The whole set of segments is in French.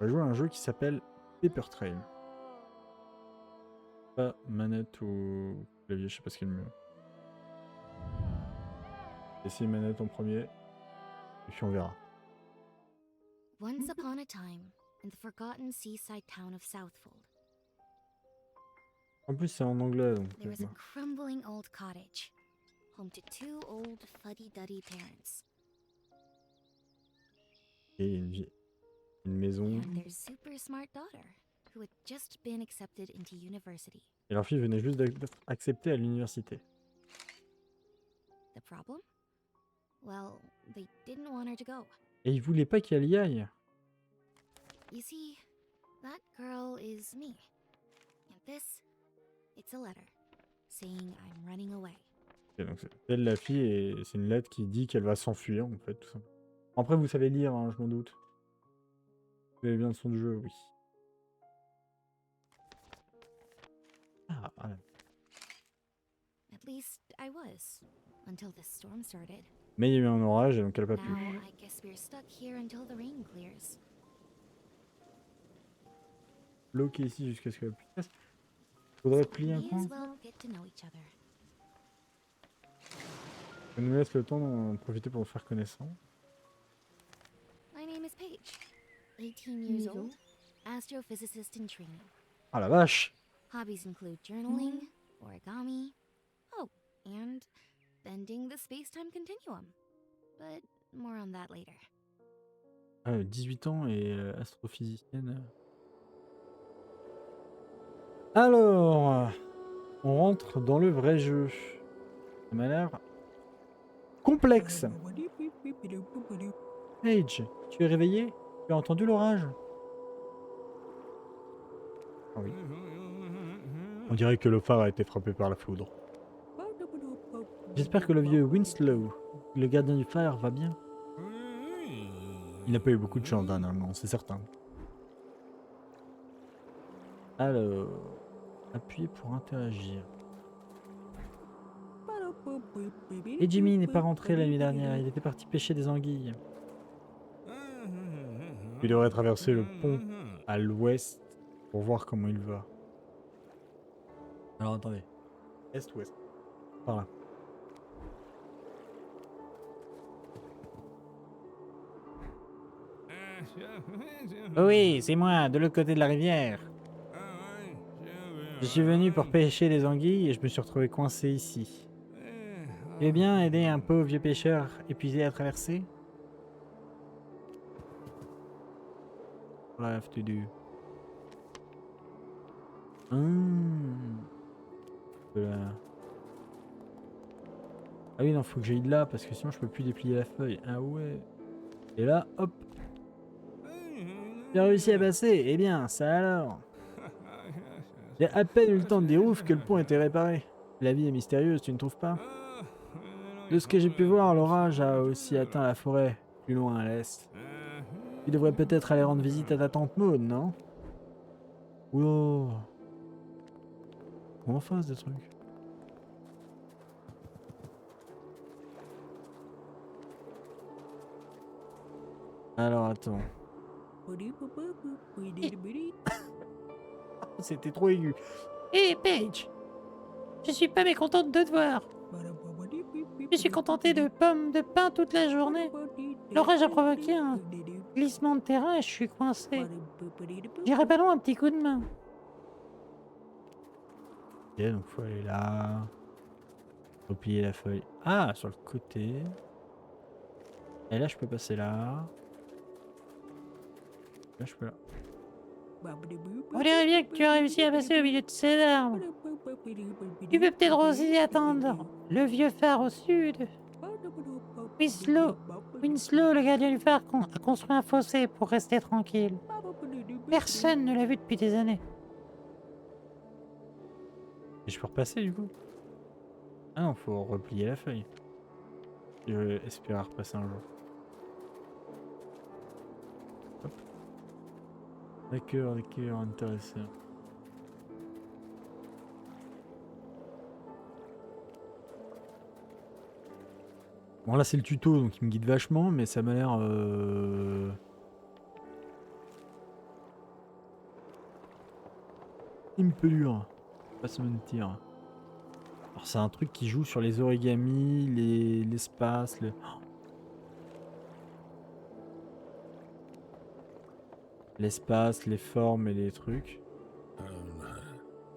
On va jouer à un jeu qui s'appelle Paper Trail. Pas manette ou clavier, je sais pas ce qui est le mieux. Essayer manette en premier, et puis on verra. Once upon a time, in the forgotten seaside town of Southfold, En plus, c'est en anglais, donc. there was a crumbling old cottage, home to two old fuddy-duddy parents Et une maison. and their super smart daughter, who had just been accepted into university. Et leur fille venait juste d'être acceptée à l'université. The problem? Well, they didn't want her to go. Et ils voulaient pas qu'elle y aille. You see, that girl is me. And this, it's a letter saying I'm running away. Et donc, elle, la fille, et c'est une lettre qui dit qu'elle va s'enfuir, en fait, tout simplement. Après, vous savez lire, hein, je m'en doute. Vous avez bien le son du jeu, oui. Ah, ouais. At least I was, until this storm started. Mais il y a eu un orage, et donc elle n'a pas pu. Now I guess we're stuck here until the rain clears. Bloqué ici jusqu'à ce que la pluie passe. Faudrait plier un We coin. as well get to know each other. Ça nous laisse le temps d'en profiter pour faire connaissance. My name is Paige, 18 years old, astrophysicist in training. Ah la vache! Hobbies include journaling, origami, oh, and bending the space-time continuum. But more on that later. 18 ans et astrophysicienne. Alors, on rentre dans le vrai jeu. Ça m'a l'air complexe. Paige, tu es réveillé? Tu as entendu l'orage? Ah oui. On dirait que le phare a été frappé par la foudre. J'espère que le vieux Winslow, le gardien du phare, va bien. Il n'a pas eu beaucoup de chance dernièrement, c'est certain. Alors, appuyez pour interagir. Et Jimmy n'est pas rentré la nuit dernière, il était parti pêcher des anguilles. Il devrait traverser le pont à l'ouest pour voir comment il va. Alors attendez. Est-ouest. Par là. Oui, c'est moi, de l'autre côté de la rivière. Je suis venu pour pêcher les anguilles et je me suis retrouvé coincé ici. Tu veux bien aider un pauvre vieux pêcheur épuisé à traverser? Bref, to do. Voilà. Ah oui, non, faut que j'aille de là parce que sinon je peux plus déplier la feuille. Ah ouais. Et là, hop. J'ai réussi à passer. Eh bien, ça alors. J'ai à peine eu le temps de dire ouf que le pont était réparé. La vie est mystérieuse, tu ne trouves pas? De ce que j'ai pu voir, l'orage a aussi atteint la forêt, plus loin à l'est. Tu devrais peut-être aller rendre visite à ta tante Maud, non? Oula. On en fasse des trucs. Alors attends. C'était trop aigu. Hé Paige, je suis pas mécontente de te voir. Je suis contentée de pommes de pain toute la journée. L'orage a provoqué un glissement de terrain et je suis coincé. J'irai pas loin, un petit coup de main. Ok, donc faut aller là. Replier la feuille. Ah, sur le côté. Et là, je peux passer là. Là, je peux là. On dirait bien que tu as réussi à passer au milieu de ces arbres. Tu peux peut-être aussi attendre le vieux phare au sud. Winslow, le gardien du phare, a construit un fossé pour rester tranquille. Personne ne l'a vu depuis des années. Et je peux repasser du coup? Ah non, faut replier la feuille. Je vais espérer repasser un jour. Hop. D'accord, intéressant. Bon là c'est le tuto donc il me guide vachement mais ça m'a l'air Un peu dur. Pas se mentir. Alors c'est un truc qui joue sur les origamis, l'espace, l'espace, les formes et les trucs.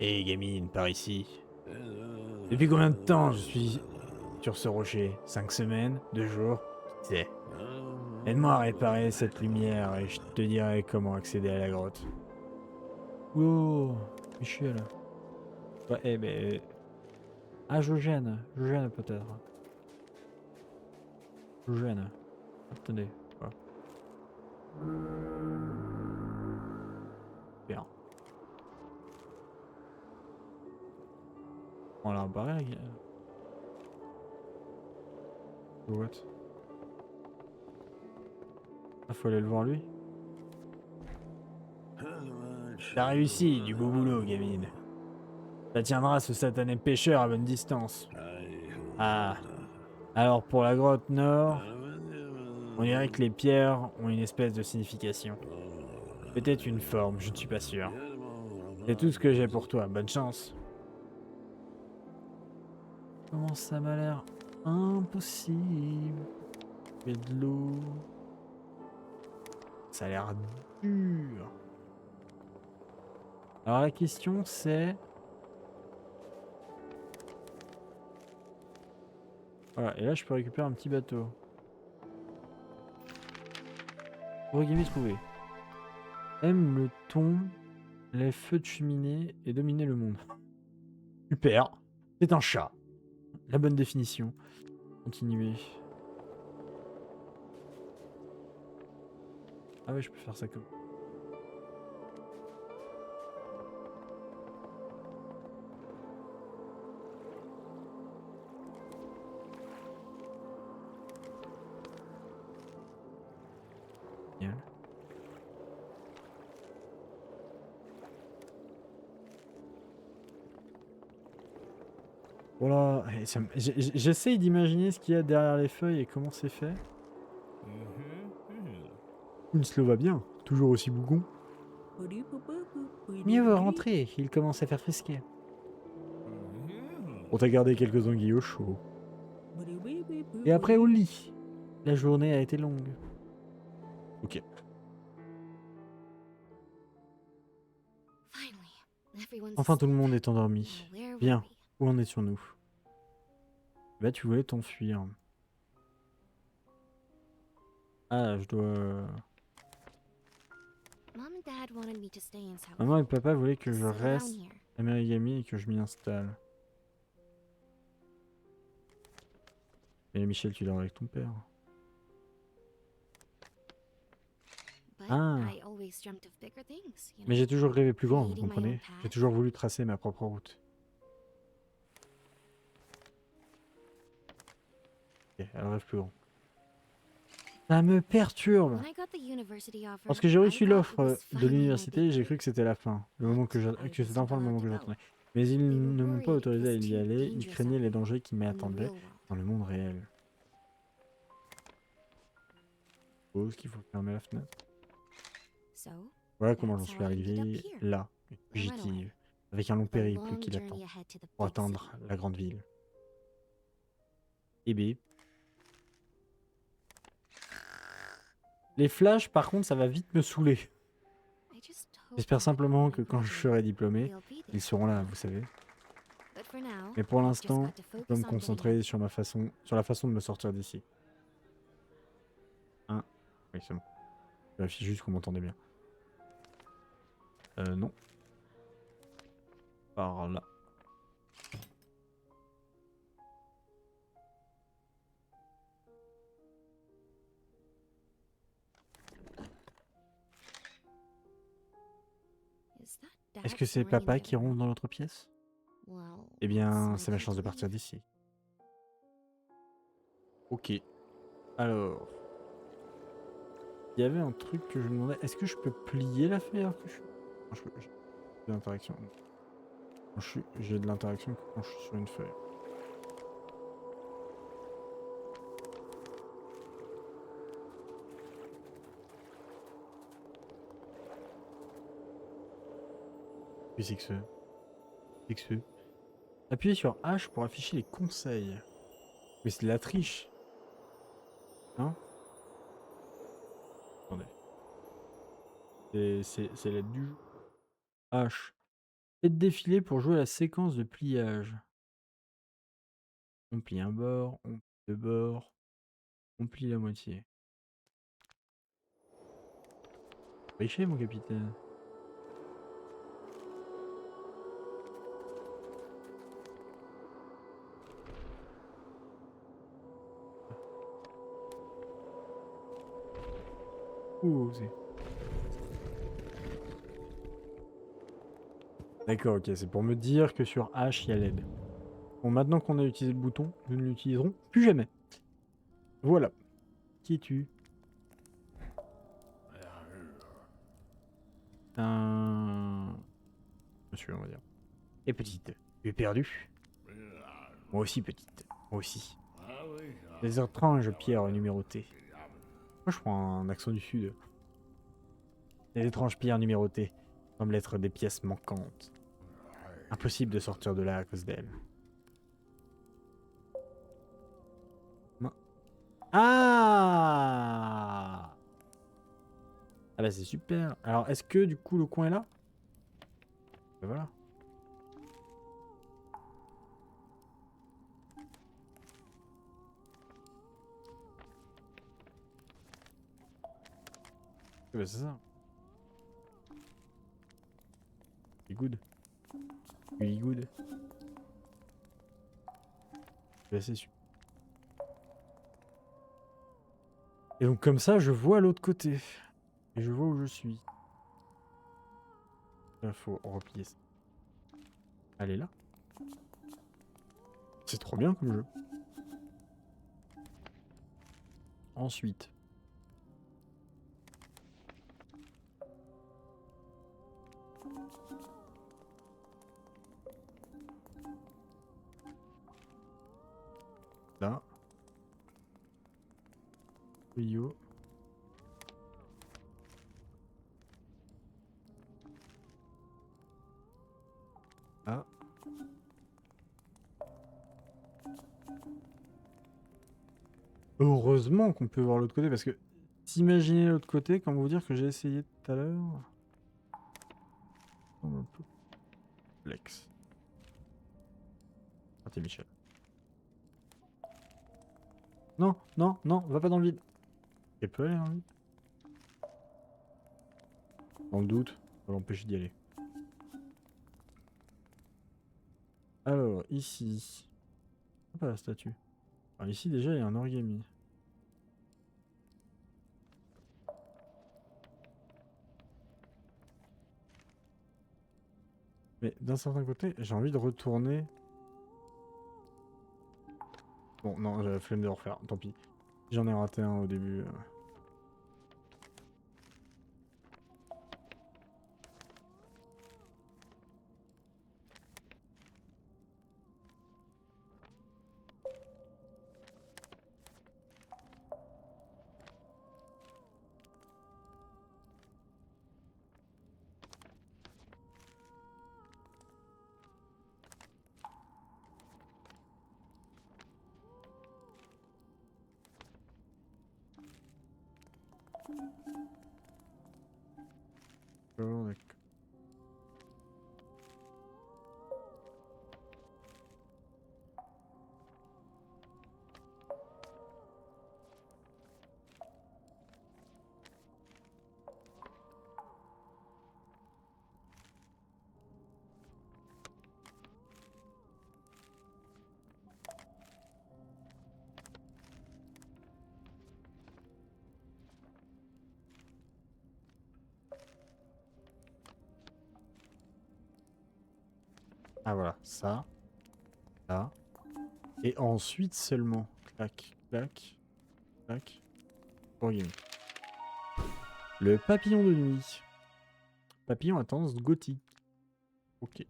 Hé gamine, par ici. Depuis combien de temps je suis sur ce rocher? 5 semaines? 2 jours? Qui sait? Aide-moi à réparer cette lumière et je te dirai comment accéder à la grotte. Oh, Michel. Ouais, eh ben... Ah, je gêne peut-être. Je gêne. Attendez. Voilà. Bien. Voilà, bah rien. What? Ah, faut aller le voir lui. T'as réussi, du beau boulot, gamine. Ça tiendra ce satané pêcheur à bonne distance. Ah, alors pour la grotte nord, on dirait que les pierres ont une espèce de signification. Peut-être une forme, je ne suis pas sûr. C'est tout ce que j'ai pour toi, bonne chance. Comment ça m'a l'air impossible? Il y a de l'eau. Ça a l'air dur. Alors la question c'est... Voilà, et là je peux récupérer un petit bateau. Origami trouvé. Aime le thon, les feux de cheminée et dominer le monde. Super. C'est un chat. La bonne définition. Continuer. Ah ouais, je peux faire ça comme... Génial. Voilà, j'essaye d'imaginer ce qu'il y a derrière les feuilles et comment c'est fait. Il se le va bien, toujours aussi bougon. Mieux vaut rentrer, il commence à faire frisquer. On t'a gardé quelques anguilles au chaud. Et après au lit. La journée a été longue. Ok. Enfin tout le monde est endormi. Bien, où en étions-nous? Bah tu voulais t'enfuir. Ah, je dois... Maman et papa voulaient que je reste à Merigami et que je m'y installe. Mais Michel, tu dors avec ton père. Ah. Mais j'ai toujours rêvé plus grand, vous comprenez? J'ai toujours voulu tracer ma propre route. Ok, elle rêve plus grand. Ça me perturbe. Lorsque j'ai reçu l'offre de l'université, j'ai cru que c'était la fin. Le moment que c'était enfin le moment que j'attendais. Mais ils ne m'ont pas autorisé à y aller. Ils craignaient les dangers qui m'attendaient dans le monde réel. Je suppose qu'il faut fermer la fenêtre. Voilà comment j'en suis arrivé là, une fugitive, avec un long périple qui l'attend pour atteindre la grande ville. Eh bien. Les flashs, par contre, ça va vite me saouler. J'espère simplement que quand je serai diplômé, ils seront là, vous savez. Mais pour l'instant, je dois me concentrer sur la façon de me sortir d'ici. Hein? Oui, c'est bon. Je vérifie juste que vous m'entendez bien. Non. Par là. Est-ce que c'est papa qui ronfle dans l'autre pièce? Eh bien, c'est ma chance de partir d'ici. Ok. Alors. Il y avait un truc que je me demandais. Est-ce que je peux plier la feuille alors que j'ai de l'interaction. J'ai de l'interaction que quand je suis sur une feuille. Puis c'est que ce. C'est que ce. Appuyez sur H pour afficher les conseils. Mais c'est de la triche. Non? Attendez. C'est l'aide du jeu. H. Faites défiler pour jouer la séquence de pliage. On plie un bord, on plie deux bords, on plie la moitié. Richer, mon capitaine. Ouh, c'est... D'accord, ok, c'est pour me dire que sur H, il y a l'aide. Bon, maintenant qu'on a utilisé le bouton, nous ne l'utiliserons plus jamais. Voilà. Qui es-tu? Un... Monsieur, on va dire. Et petite. Tu es perdue? Moi aussi, petite. Moi aussi. Les étranges pierres numérotées. Moi, je prends un accent du sud. Les étranges pierres numérotées semblent être des pièces manquantes. Impossible de sortir de là à cause d'elles. Non. Ah! Ah bah c'est super. Alors, est-ce que du coup le coin est là? Ben voilà. Ah bah c'est ça. C'est good. Oui, good. Bah c'est super. Et donc comme ça, je vois l'autre côté. Et je vois où je suis. Il faut replier ça. Elle est là. C'est trop bien comme jeu. Ensuite. Là. Tuyau. Là. Heureusement qu'on peut voir l'autre côté parce que s'imaginer l'autre côté, comment vous dire que j'ai essayé tout à l'heure. Un peu complexe. Ah, t'es Michel. Non, non, non, va pas dans le vide. Elle peut aller dans le vide. Dans le doute, on va l'empêcher d'y aller. Alors, ici. Ah, pas la statue. Alors, ici, déjà, il y a un origami. Mais d'un certain côté, j'ai envie de retourner. Bon, non, j'ai la flemme de le refaire, tant pis. J'en ai raté un au début. D'accord, d'accord. Ah voilà, ça, là. Et ensuite seulement. Clac, clac, clac. Origami. Le papillon de nuit. Papillon à tendance gothique. Ok.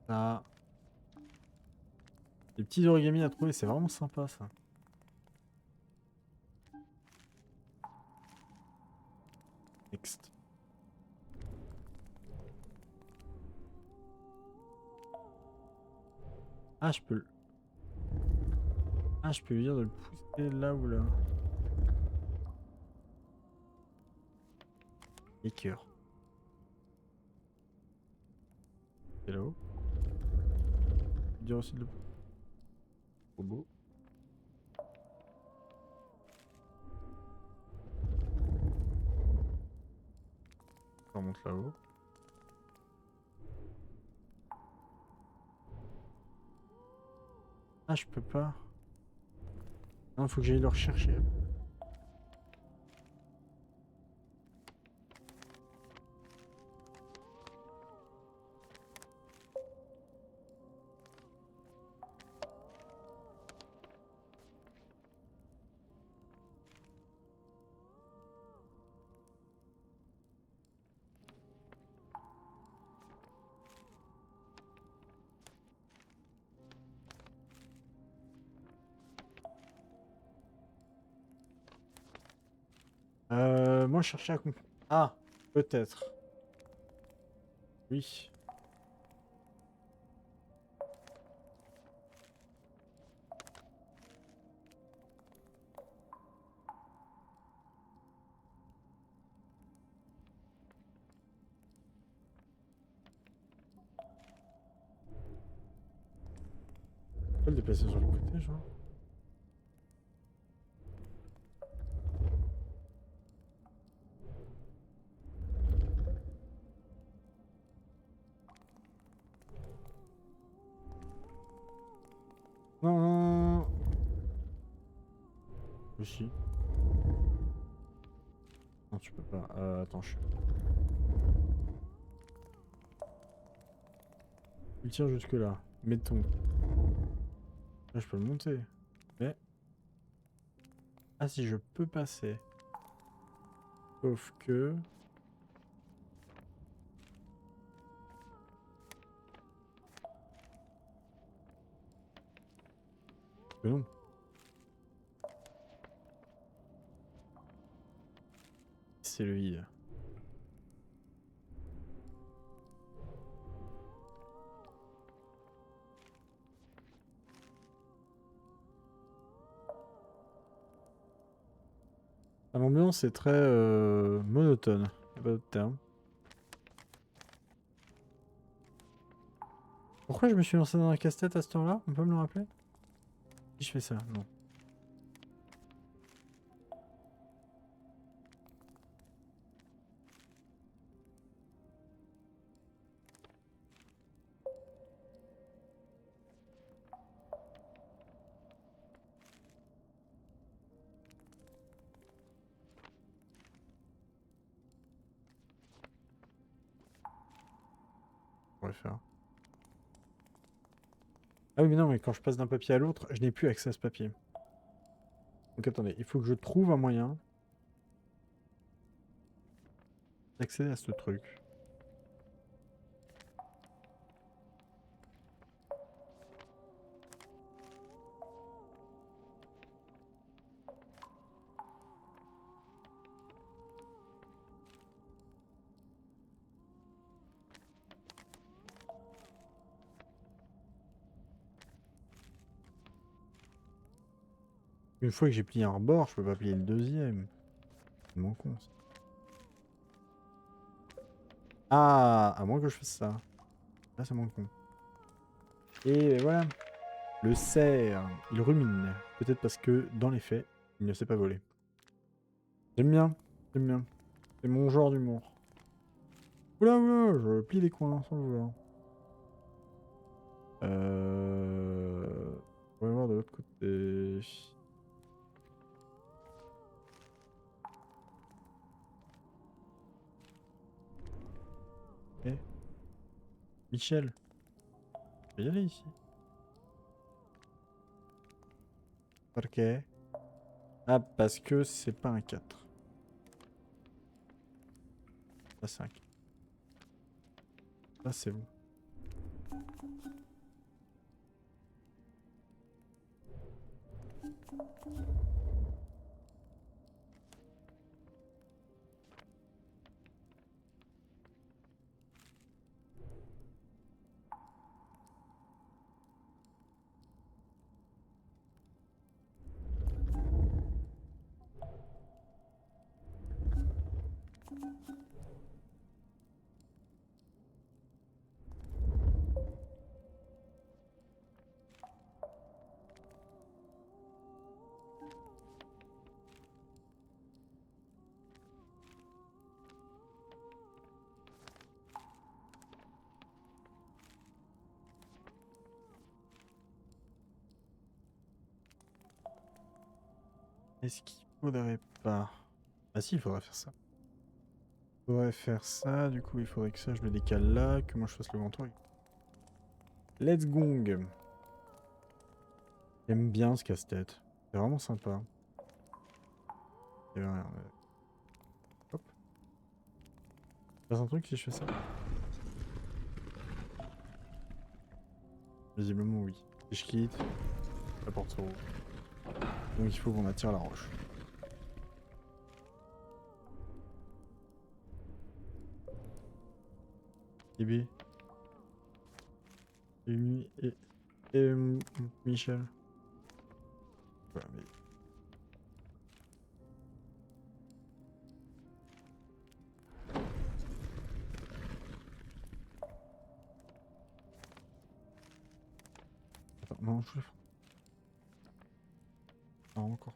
Ça. Les petits origamis à trouver, c'est vraiment sympa ça. Next. Ah, je peux... Ah, je peux lui dire de le pousser là ou là. Et cœur. C'est là-haut. Je peux dire aussi de le... Trop beau. On remonte là-haut. Ah, je peux pas. Non, faut que j'aille le rechercher. Moi, je cherchais à comprendre. Ah, peut-être. Oui. On peut le déplacer sur le côté, genre. Non, non, non. Aussi. Non, tu peux pas. Attends, je... Il tire jusque là. Mettons. Là, je peux le monter. Mais... Ah, si je peux passer. Sauf que... Que non. C'est le vide. Ah, l'ambiance est très monotone. Y a pas d'autre terme. Pourquoi je me suis lancé dans un casse-tête à ce temps-là? On peut me le rappeler? Si je fais ça, non. On pourrait faire. Ah oui, mais non, mais quand je passe d'un papier à l'autre, je n'ai plus accès à ce papier. Donc attendez, il faut que je trouve un moyen d'accéder à ce truc. Une fois que j'ai plié un rebord, je peux pas plier le deuxième. C'est mon con, ça. Ah, à moins que je fasse ça. Là, c'est mon con. Et voilà. Le cerf, il rumine. Peut-être parce que, dans les faits, il ne sait pas voler. J'aime bien. J'aime bien. C'est mon genre d'humour. Oula, oula, je plie les coins sans le vouloir. On va voir de l'autre côté. Eh, Michel, je vais y aller ici. Ok. Ah, parce que c'est pas un 4. Ça, c'est un 4. Ça, c'est bon. Est-ce qu'il faudrait pas... Ah si, il faudrait faire ça. Il faudrait faire ça, du coup il faudrait que ça je le décale là, que moi je fasse le grand tour. Let's gong. J'aime bien ce casse-tête. C'est vraiment sympa. Et rien, hop. Il passe un truc si je fais ça? Visiblement oui. Si je quitte, la porte se roule. Donc il faut qu'on attire la roche. Bébé. Et Michel. Voilà, mais... Attends, non, je le ferai. Non, encore.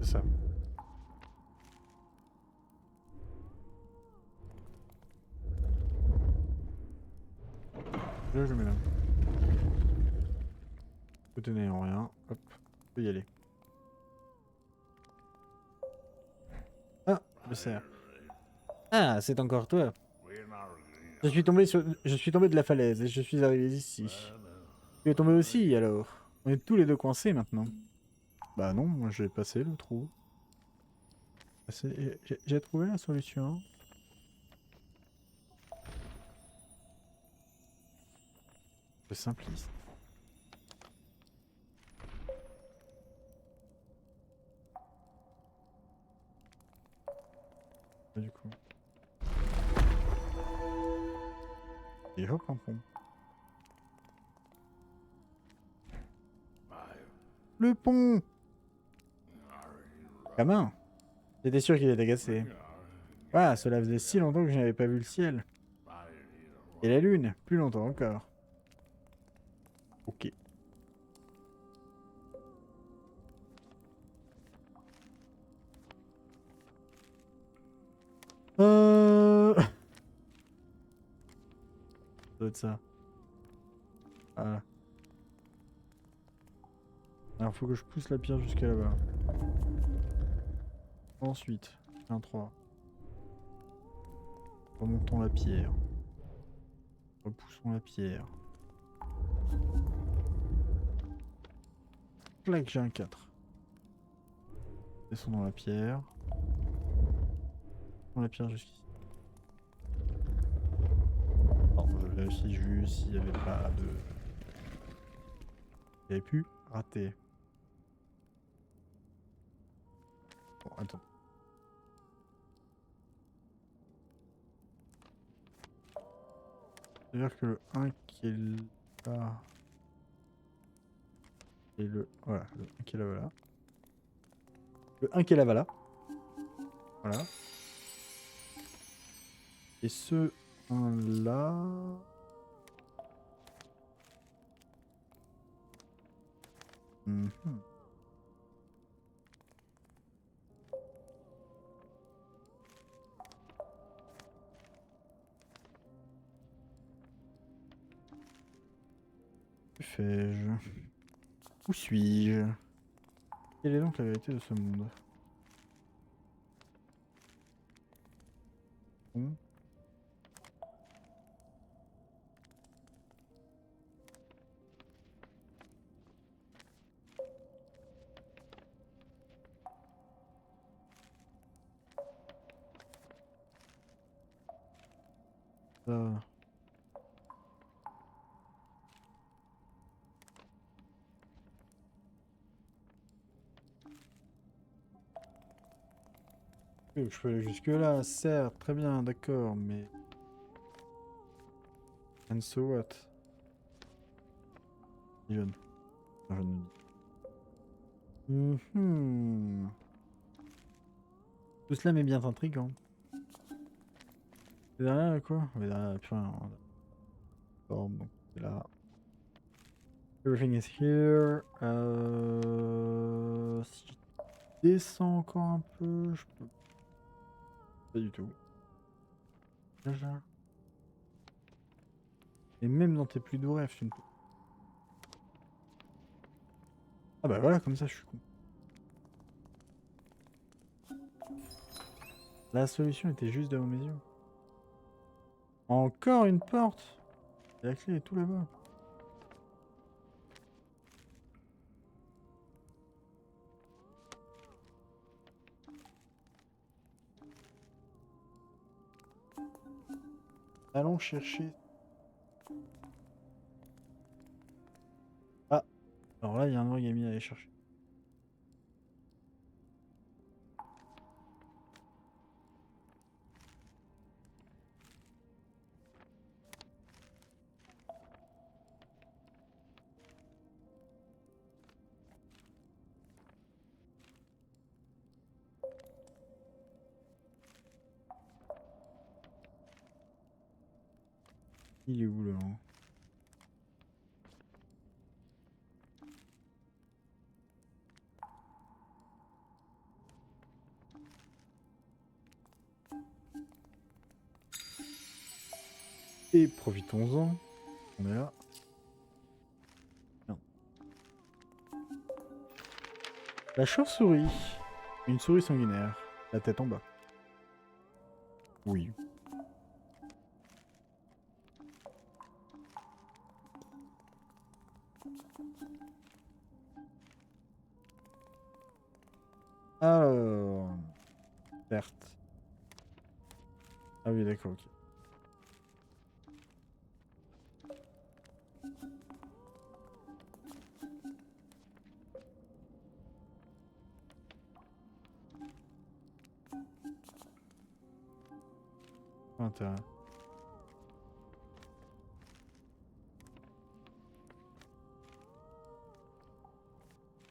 C'est ça. Là, je mets là. Tout est en rien. Hop, on peut y aller. Ah, le cerf. Ah, c'est encore toi. Je suis tombé de la falaise et je suis arrivé ici. Tu es tombé aussi, alors. On est tous les deux coincés maintenant. Bah non, moi j'ai passé le trou. J'ai trouvé la solution. C'est simpliste. Du coup. Et hop, un pont. Le pont! Gamin! J'étais sûr qu'il était cassé. Ah, cela faisait si longtemps que je n'avais pas vu le ciel. Et la lune, plus longtemps encore. Ok. Ça doit être ça. Voilà. Alors faut que je pousse la pierre jusqu'à là-bas. Ensuite, un 3. Remontons la pierre. Repoussons la pierre. Clac, j'ai un 4. Descendons la pierre. Descendons la pierre jusqu'ici. Pardon, je vérifie juste s'il n'y avait pas de... Il y avait pu rater. Bon, attends. C'est-à-dire que le 1 qui est là... Et le... Voilà, le 1 qui est là, voilà. Le 1 qui est là, voilà. Voilà. Et ce 1 là... Que fais-je? Où suis-je? Quelle est donc la vérité de ce monde? Bon. Ça... Oui, je peux aller jusque là, certes, très bien, d'accord, mais... And so what? Jeune. Un jeune me dit. Tout cela m'est bien intriguant. C'est derrière quoi? Mais derrière, putain. Donc c'est là. Everything is here. Si je descends encore un peu, je peux. Pas du tout. Là. Et même dans tes plus doux rêves, tu ne peux. Ah bah voilà, comme ça je suis con. La solution était juste devant mes yeux. Encore une porte. Et la clé est tout là-bas. Allons chercher. Ah, alors là il y a un origami à aller chercher. Il est où là? Et profitons-en. On est là. Non. La chauve-souris. Une souris sanguinaire. La tête en bas. Oui. Alors... Certes. Ah oui, d'accord, ok. Pas intérêt.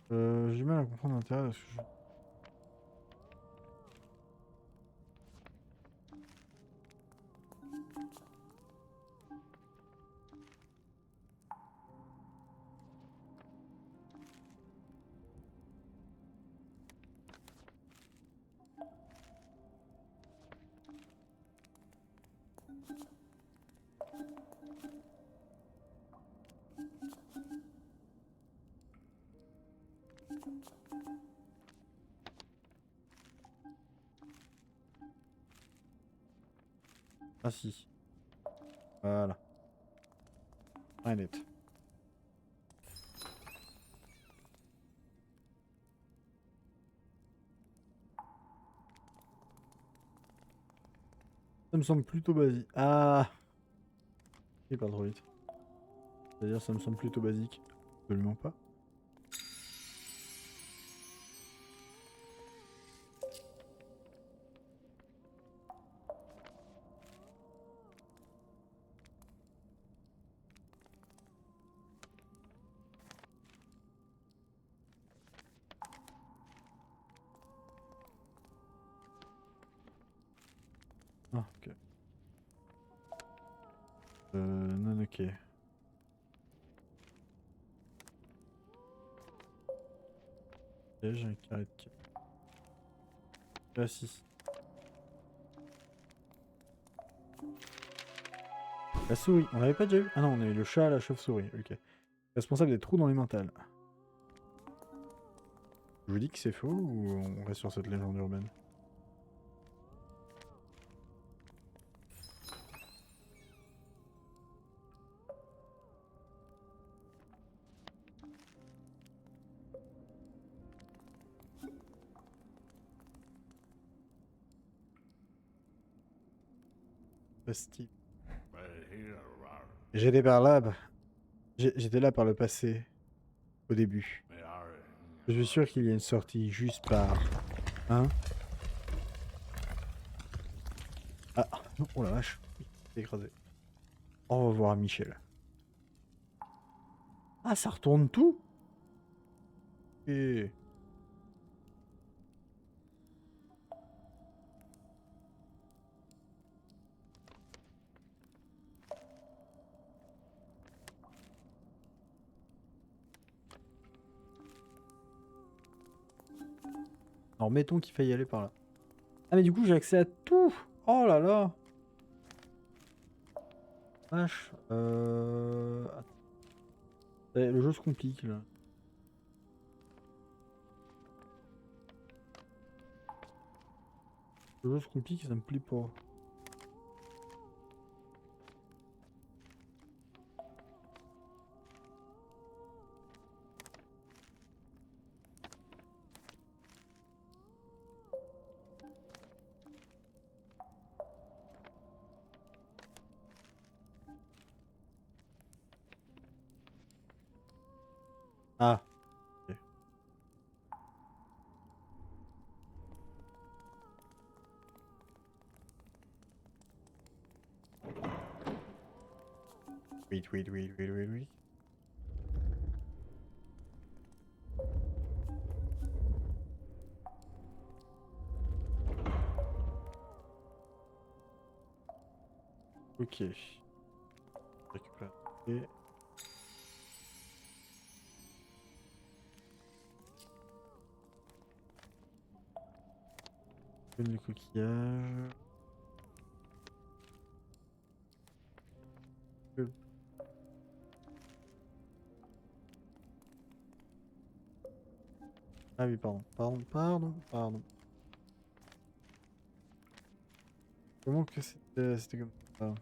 J'ai du mal à comprendre l'intérêt de ce jeu. Ah si. Voilà. Rien net. Ça me semble plutôt basique. Ah! Il parle trop vite. C'est-à-dire ça me semble plutôt basique. Absolument pas. Ah, ok. Non, ok. Ok, j'ai un carré de quai. Ah, si. La souris, on l'avait pas déjà vu? Ah non, on a eu le chat, la chauve-souris, ok. Responsable des trous dans les mentales. Je vous dis que c'est faux ou on reste sur cette légende urbaine? Bastille. J'étais par là, j'étais là par le passé, au début. Je suis sûr qu'il y a une sortie juste par... Hein? Ah, oh la vache, il s'est écrasé. Au revoir, Michel. Ah, ça retourne tout? Et... Alors, mettons qu'il faille y aller par là. Ah, mais du coup, j'ai accès à tout! Oh là là! Vache. Attends. Le jeu se complique, là. Le jeu se complique, ça me plaît pas. Ah. Ok. Wait, wait, wait, wait, wait, wait. Ok. Récupère. Et... le coquillage. Le- Ah oui, pardon. Pardon, pardon, pardon. Comment que c'était comme ça?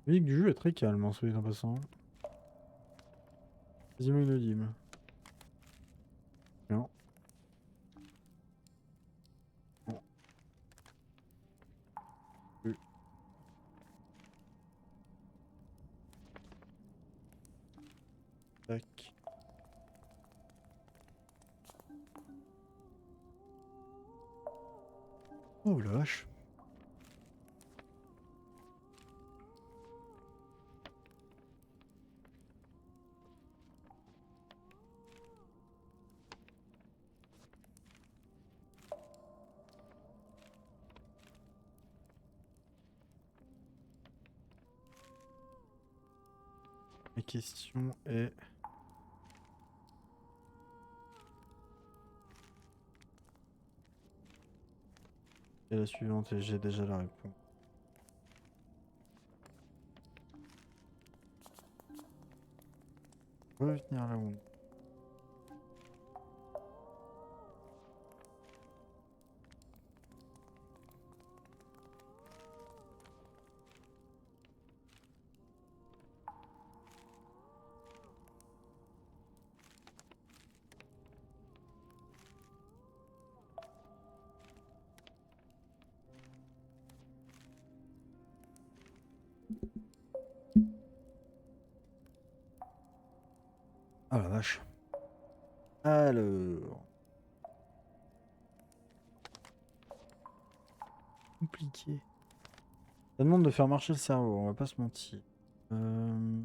La musique du jeu est très calme en soit dit en passant. Quasiment inaudible. Non. Non. Plus. Tac. Oh la vache. La question est... Et la suivante, et j'ai déjà la réponse. Revenir là où on... Ah la vache. Alors... Compliqué. Ça demande de faire marcher le cerveau, on va pas se mentir. Euh...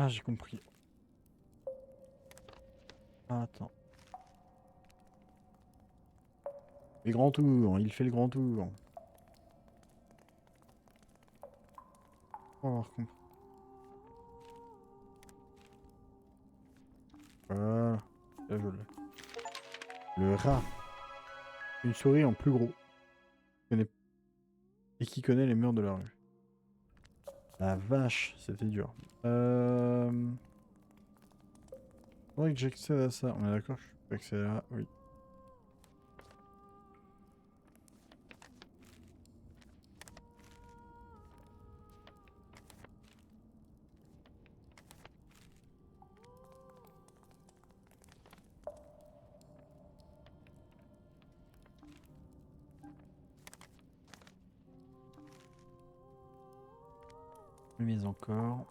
Ah, j'ai compris. Ah, attends. Le grand tour, il fait le grand tour. Pour avoir compris. Voilà. Là, je l'ai. Le rat. Une souris en plus gros. Connaît- Et qui connaît les murs de la rue. La vache, c'était dur. Faudrait que j'accède à ça. On est d'accord que je peux accéder là? Oui. Mais encore.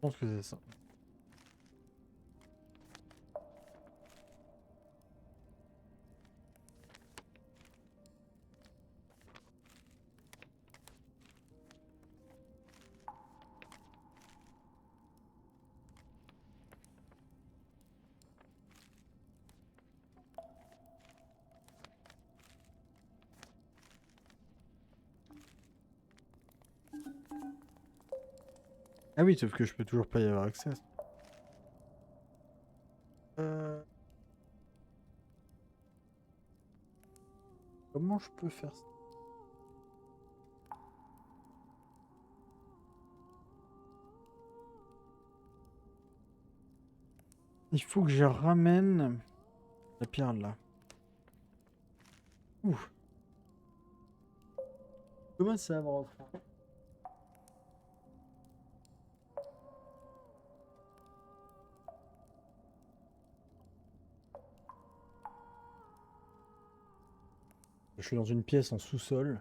Je pense que c'est ça. Ah oui, sauf que je peux toujours pas y avoir accès. Euh, Comment je peux faire ça? Il faut que je ramène la pierre là. Ouh. Comment ça va refaire? Je suis dans une pièce en sous-sol.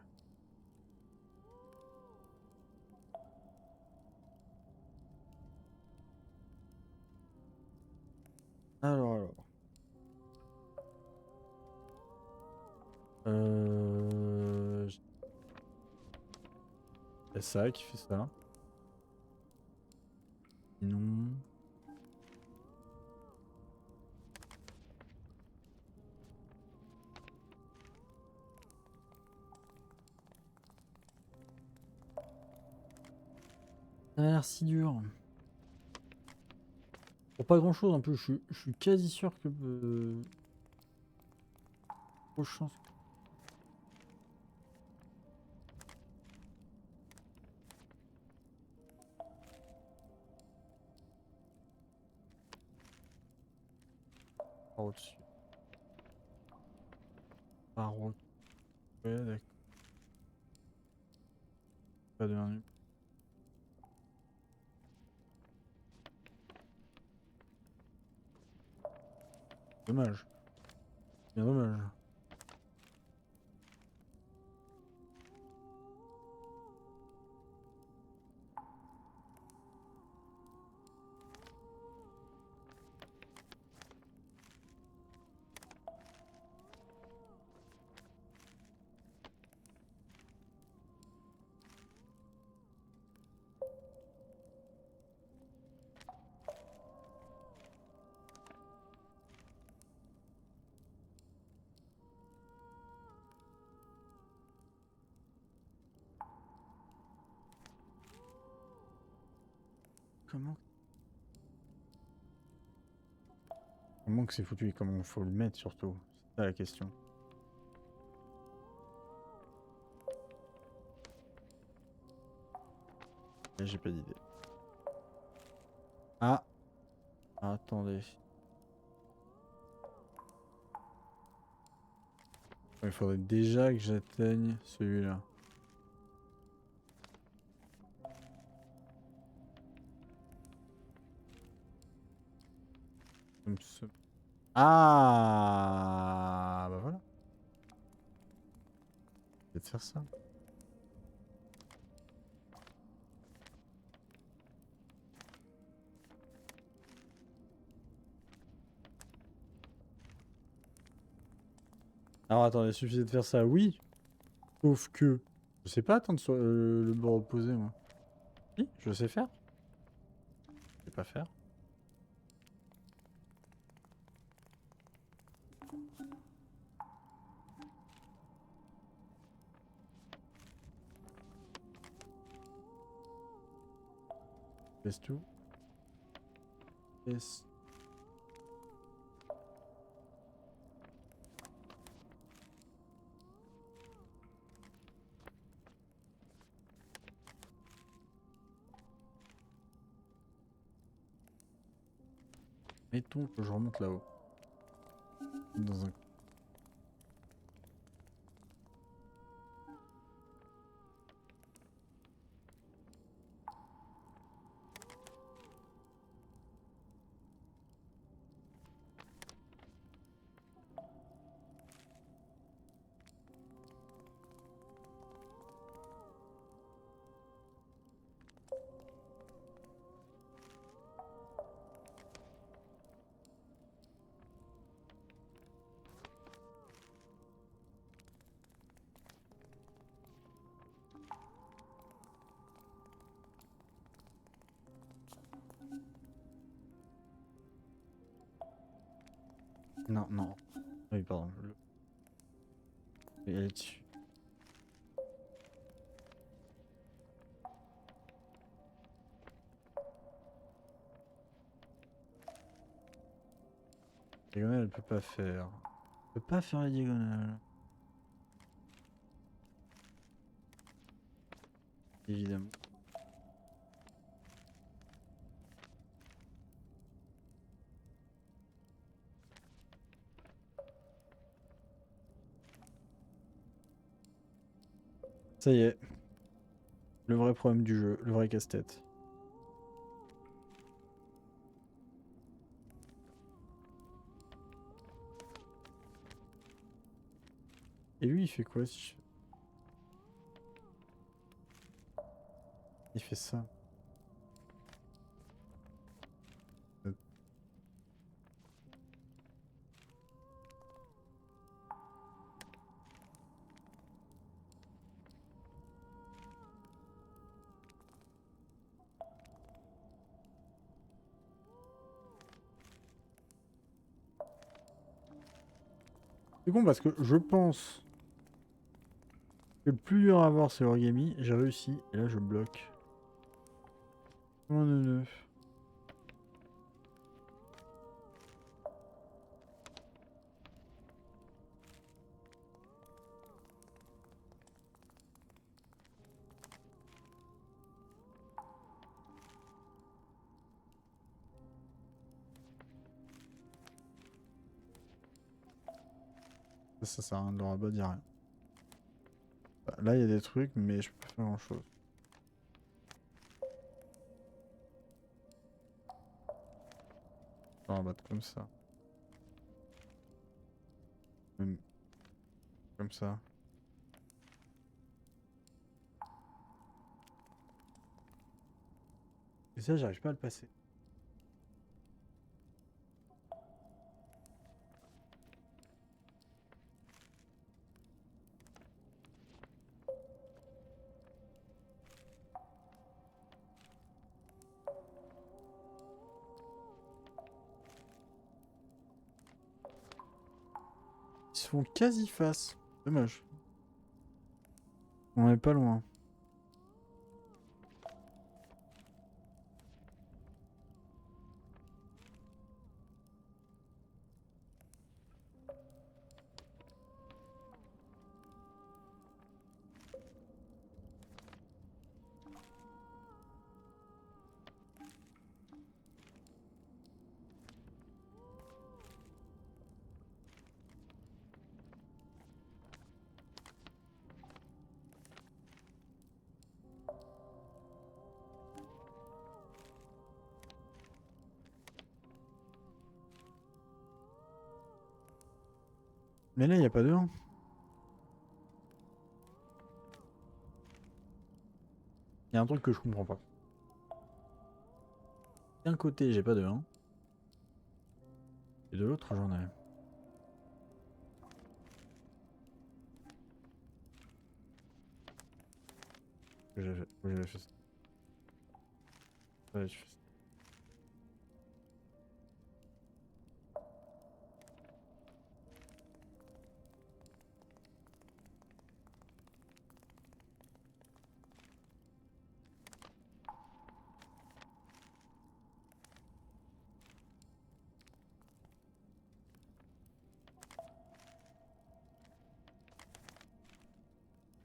Alors. Euh... C'est ça qui fait ça. Sinon... Ça a l'air si dur. Pour pas grand chose en plus, je suis quasi sûr que... Trop de chance. Par au-dessus. Par au... Ouais, d'accord. Pas devenu. Dommage. Bien dommage. Comment... Comment que c'est foutu et comment faut le mettre surtout? C'est ça la question. Et j'ai pas d'idée. Ah! Attendez. Il faudrait déjà que j'atteigne celui-là. Comme ce... Ah! Bah voilà. Peut-être faire ça. Alors attendez, il suffisait de faire ça, oui. Sauf que... Je sais pas attendre sur le bord opposé, moi. Si, je sais faire. Je sais pas faire. Laisse tout. Laisse. Mettons que je remonte là-haut. Dans un... Non, non. Oui, pardon. Elle est dessus. Diagonale, elle peut pas faire. Elle peut pas faire la diagonale. Évidemment. Ça y est. Le vrai problème du jeu, le vrai casse-tête. Et lui, il fait quoi si il fait ça? C'est con parce que je pense que le plus dur à voir c'est l'origami. J'ai réussi et là je bloque. Oh non, non. Ça sert à rien de leur abat, dire rien. Bah, là il y a des trucs mais je peux pas faire grand chose. Je vais rabattre comme ça. Même comme ça. Et ça j'arrive pas à le passer. Ils se font quasi face. Dommage. On est pas loin. Mais là il y a pas de 1. y a un truc que je comprends pas. D'un côté, j'ai pas de 1. Et de l'autre, j'en ai. J'ai fait ça. Ouais, je fais ça.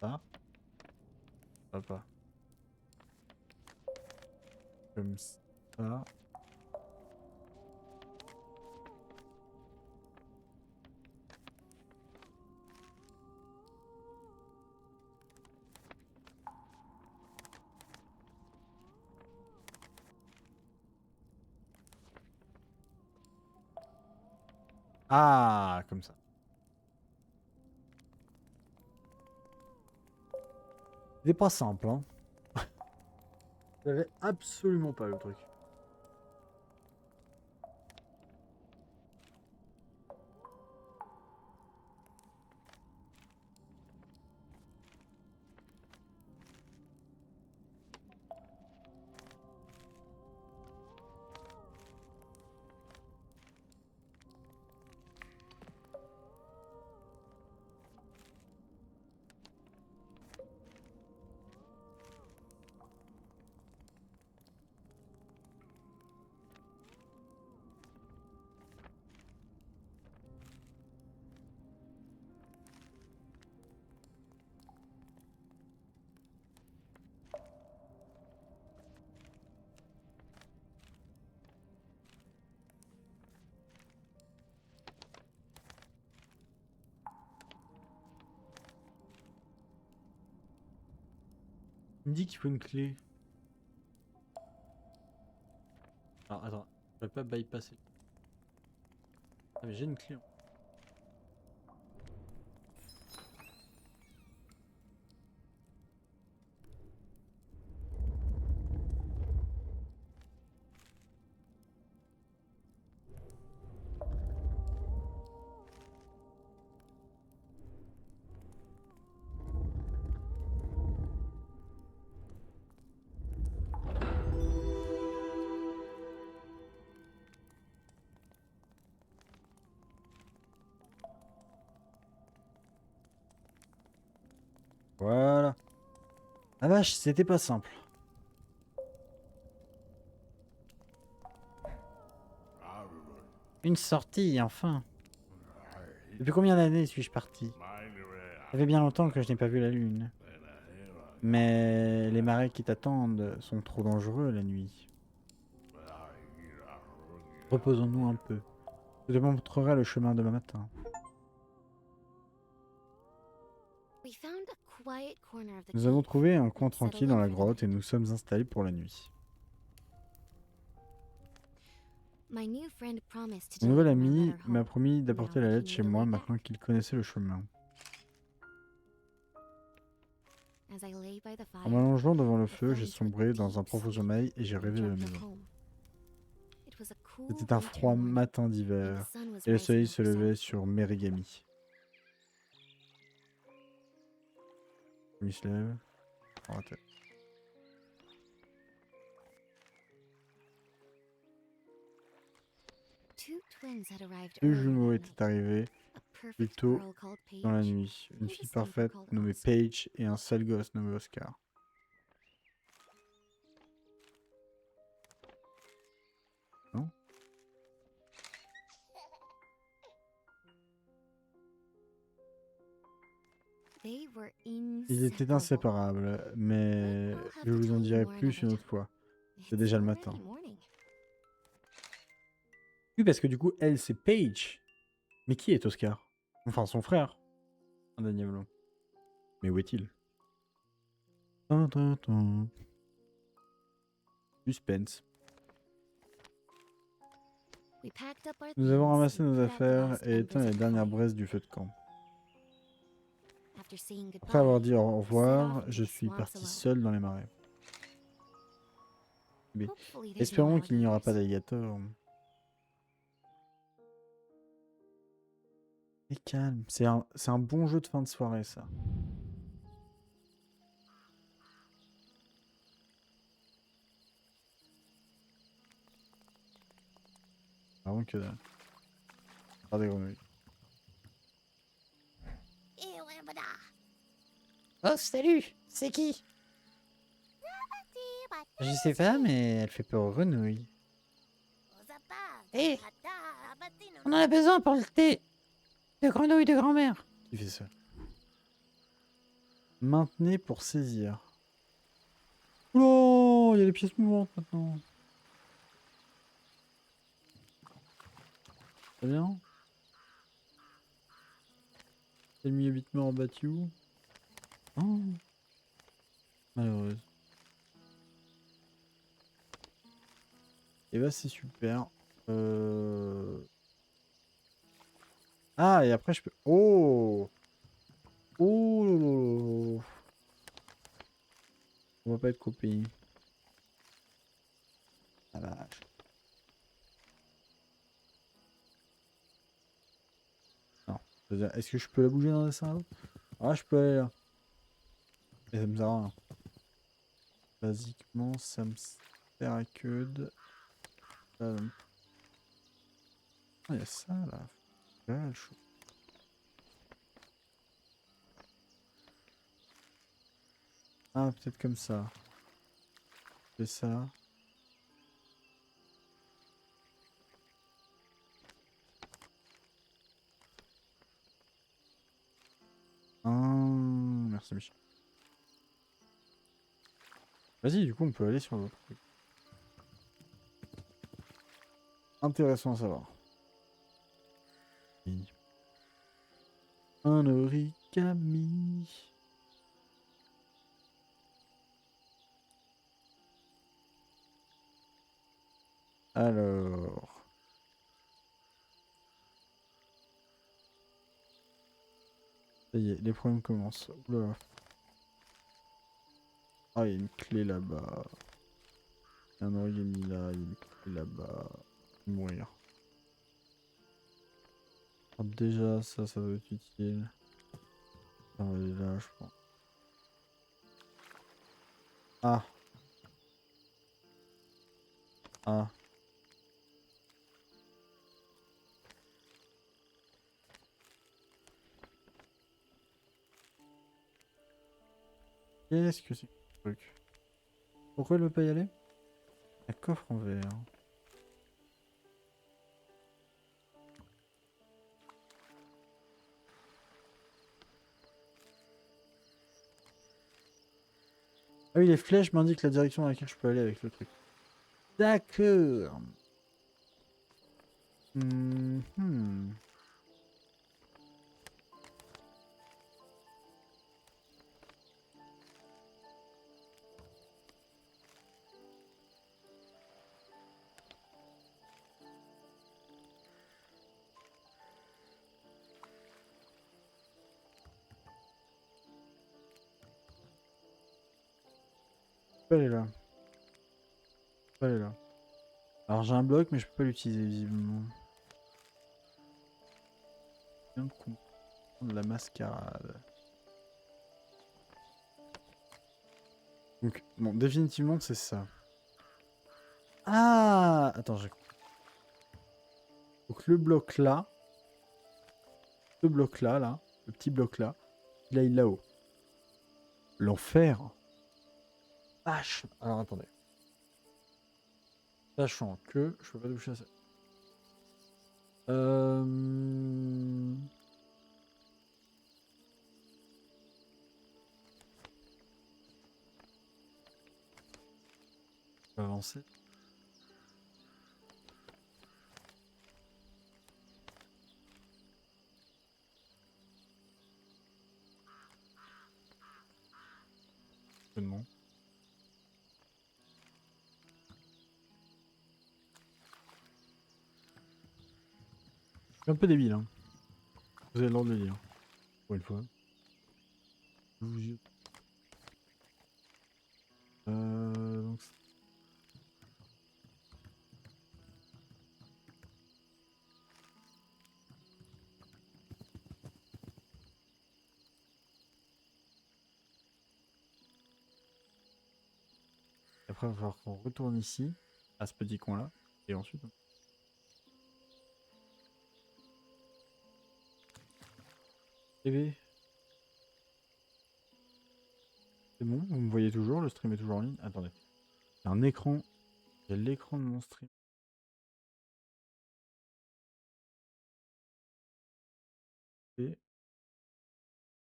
Ça va pas. Comme ça. Ah, comme ça. C'est pas simple, hein. J'avais absolument pas le truc. Il me dit qu'il faut une clé. Alors attends, je vais pas bypasser. Ah mais j'ai une clé. Voilà. Ah vache, c'était pas simple. Une sortie, enfin. Depuis combien d'années suis-je parti? Ça fait bien longtemps que je n'ai pas vu la lune. Mais les marais qui t'attendent sont trop dangereux la nuit. Reposons-nous un peu. Je te montrerai le chemin demain matin. We found a quiet corner of the Nous avons cave trouvé un coin and settled tranquille in dans la for the grotte et night. nous sommes installés pour la nuit. My new friend promised to Mon nouvel deliver my ami letter m'a home. promis d'apporter Now la would he lettre need chez a moi way back? maintenant qu'il connaissait le chemin. As I lay by the En fire, m'allongeant devant le I feu, fell j'ai into a sombré dans un deep profond sleep sommeil et j'ai and rêvé de la dreamt of maison. home. It was a cool C'était un winter froid morning, matin and the d'hiver sun was et le rising soleil se over levait South. sur Merigami. Il se lève. Oh, raté. Two twins had arrived Deux earlier jumeaux that étaient night. arrivés A plus perfect tôt girl called dans la Paige nuit. Une and a fille sleeper parfaite called nommée Oscar. Paige et un sale gosse nommé Oscar. Non? They were Ils étaient inseparable. inséparables, mais But I'll have je to vous en tell you dirai more plus another une time. autre fois. C'est It's déjà le already matin. morning. Oui, parce que du coup, elle, c'est Paige. Mais qui est Oscar? Enfin, son frère. Indéniablement. Mais où est-il? Tin, tin, tin. Suspense. We packed up our Nous avons things ramassé and nos put out the affaires last et éteint embers les of the dernières fire. braises du feu de camp. After saying Après avoir goodbye, dit au we set off revoir, into je the suis swamps parti alone. seul dans les marais. Mais Hopefully there's no espérons qu'il n'y aura pas alligators. d'alligator. Et calme, c'est un bon jeu de fin de soirée, ça. Vraiment que dalle. Pas des grenouilles. Oh, salut! C'est qui? Je sais pas, mais elle fait peur aux grenouilles. Hé! On en a besoin pour le thé de grenouille de grand-mère. Qui fait ça? Maintenez pour saisir. Oh, il y a les pièces mouvantes maintenant. Très bien. Ennemi habitement abattu. Oh. Malheureuse. Et bah c'est super. Ah, et après je peux... Oh! Oh lolo. On va pas être copains. Ah la vache. Non. Est-ce que je peux la bouger dans la salle? Ah, je peux aller là. Et ça me sert à rien. Basiquement, ça me sert à que de... Ah, il y a ça là. Là, le chaud. Ah, peut-être comme ça. Je fais ça. Ah, merci Michel. Vas-y, du coup, on peut aller sur l'autre truc. Intéressant à savoir. Oui. Un origami. Alors. Ça y est, les problèmes commencent. Oula. Ah, il y a une clé là-bas. Il y a un origami là, il y a une clé là-bas. Mourir. Ah, déjà, ça va être utile. Ça va aller là, je pense. Ah. Ah. Qu'est-ce que c'est que ce truc? Pourquoi elle veut pas y aller? Un coffre en verre. Ah oui, les flèches m'indiquent la direction dans laquelle je peux aller avec le truc. D'accord. Mhm. Je peux aller là. Je peux aller là. Alors j'ai un bloc, mais je peux pas l'utiliser visiblement. Je viens de comprendre la mascarade. Donc, bon, définitivement, c'est ça. Ah! Attends, j'ai compris. Donc le bloc là, ce bloc là, le petit bloc là, il aille là-haut. L'enfer. Vache. Alors attendez. Sachant que je peux pas toucher à ça. Je peux avancer. Non. Je suis un peu débile, hein. Vous avez le droit de le dire. Pour une fois. Je vous jure. Donc... après, il va falloir qu'on retourne ici, à ce petit coin-là, et ensuite... TV. C'est bon, vous me voyez toujours, le stream est toujours en ligne. Attendez. Il y a un écran. Il y a l'écran de mon stream. Et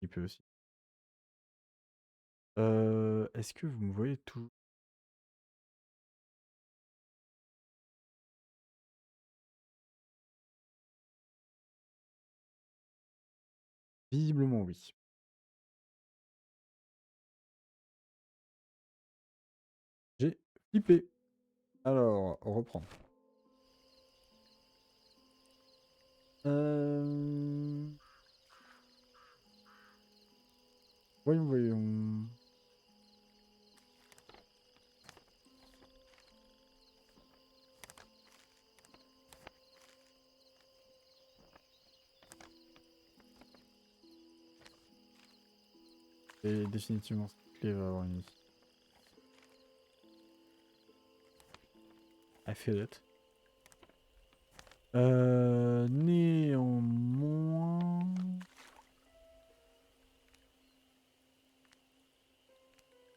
il peut aussi. Est-ce que vous me voyez tout? Visiblement oui. J'ai flippé. Alors, on reprend. Voyons, voyons. Et définitivement, cette clé va avoir une issue. I feel it. Néanmoins...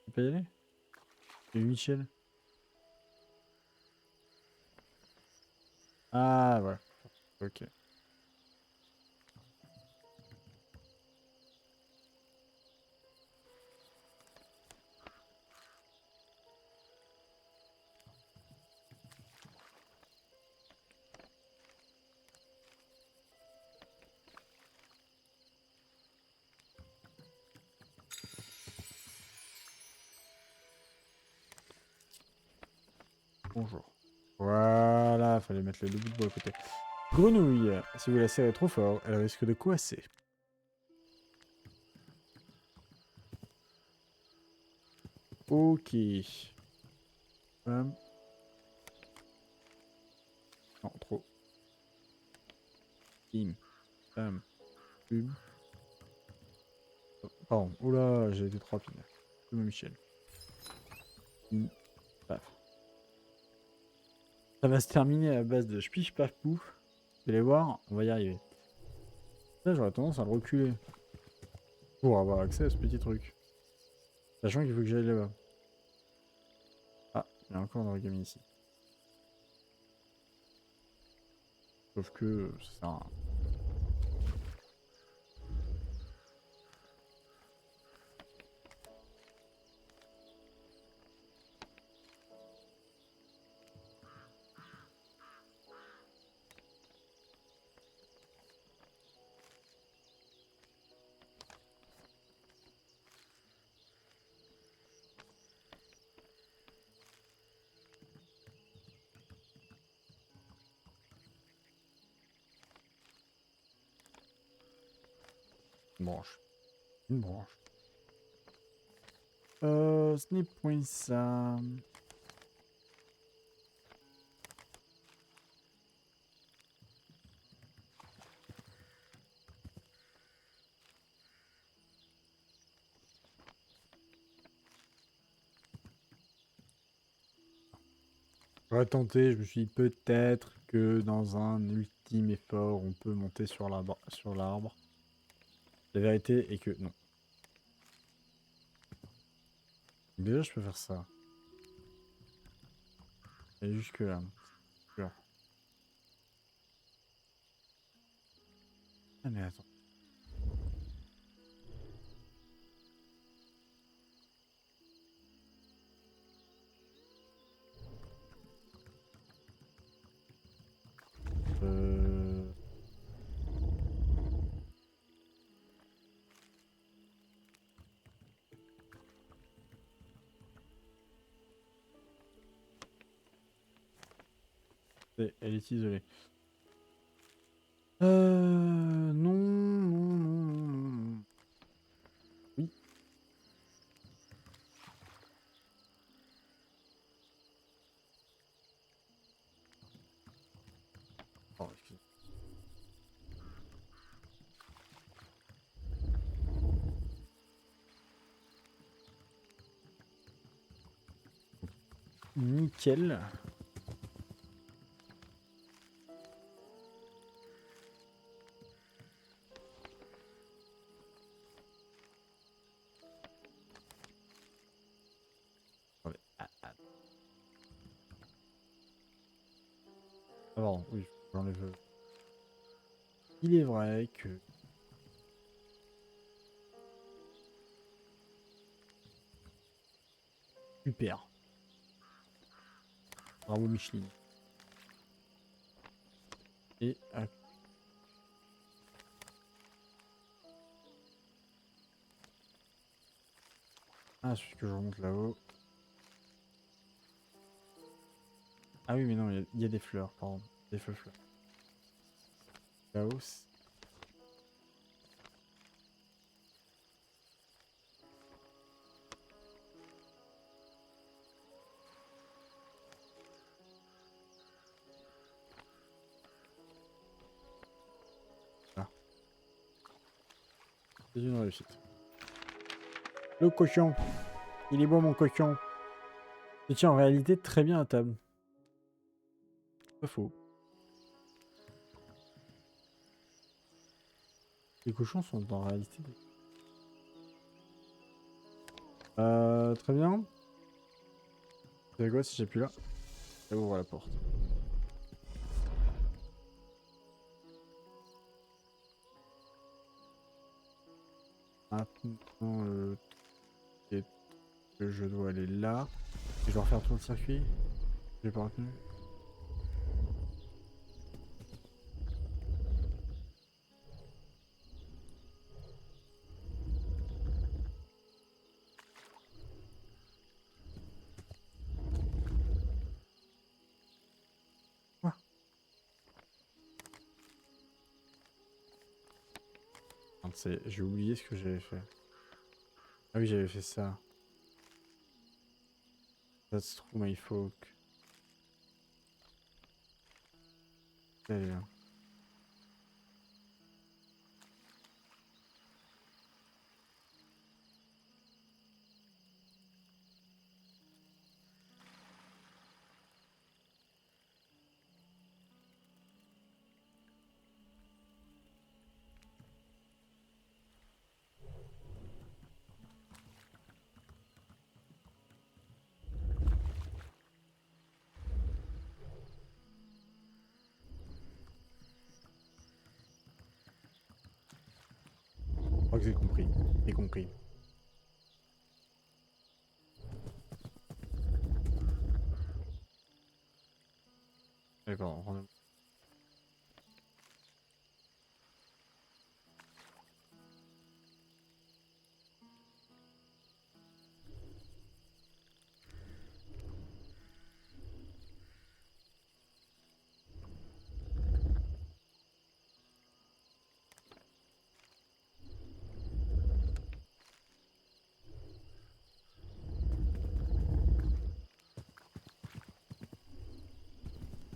Tu peux y aller? Et Michel? Ah, ouais. Ok. Bonjour. Voilà, fallait mettre les deux bouts de bois à côté. Grenouille, si vous la serrez trop fort, elle risque de coincer. Ok. Non, trop. Bim. Bam. Bum. Oh, pardon. Oula, j'ai été trop rapide. Comme Michel. Bim. Paf. Ça va se terminer à base de spiche paf pouf. Vous allez voir, on va y arriver. Là, j'aurais tendance à le reculer. Pour avoir accès à ce petit truc. Sachant qu'il faut que j'aille là-bas. Ah, il y a encore un origami ici. Sauf que ça sert à rien. Une branche. Une branche. Ce n'est point ça. J'aurais tenté, je me suis dit peut-être que dans un ultime effort, on peut monter sur l'arbre. La vérité est que non. Déjà, je peux faire ça. Et jusque là. Sûr. Ah mais attends. Euh... Elle est isolée. Non, non, non, non, non. Oui. Oh, excuse. Nickel. Attendez. Pardon, oui, j'enlève. Il est vrai que... Super. Bravo Micheline. Et... Ah, celui que je remonte là-haut. Ah oui, mais non, il y a des fleurs, pardon. Des fleurs. Là-haut, c'est une réussite. Le cochon. Il est beau mon cochon. Il tient en réalité très bien à table. Pas faux. Les cochons sont en réalité... très bien. Vous savez quoi, si j'appuie là, ça ouvre la porte. Maintenant, c'est que je dois aller là. Et je dois refaire tout le circuit. J'ai pas retenu. Quoi? J'ai oublié ce que j'avais fait. Ah oui, j'avais fait ça. That's true, my folk. Allez, là. Je crois que j'ai compris. J'ai compris. D'accord, on...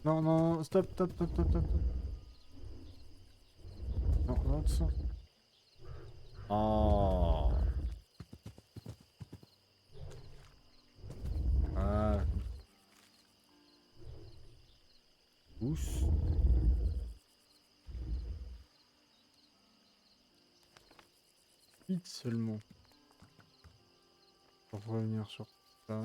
Non, non, stop, stop, stop, stop, stop. Non, non, tout ça. Oh. Ah. Pousse. Vite seulement. Pour revenir sur ça.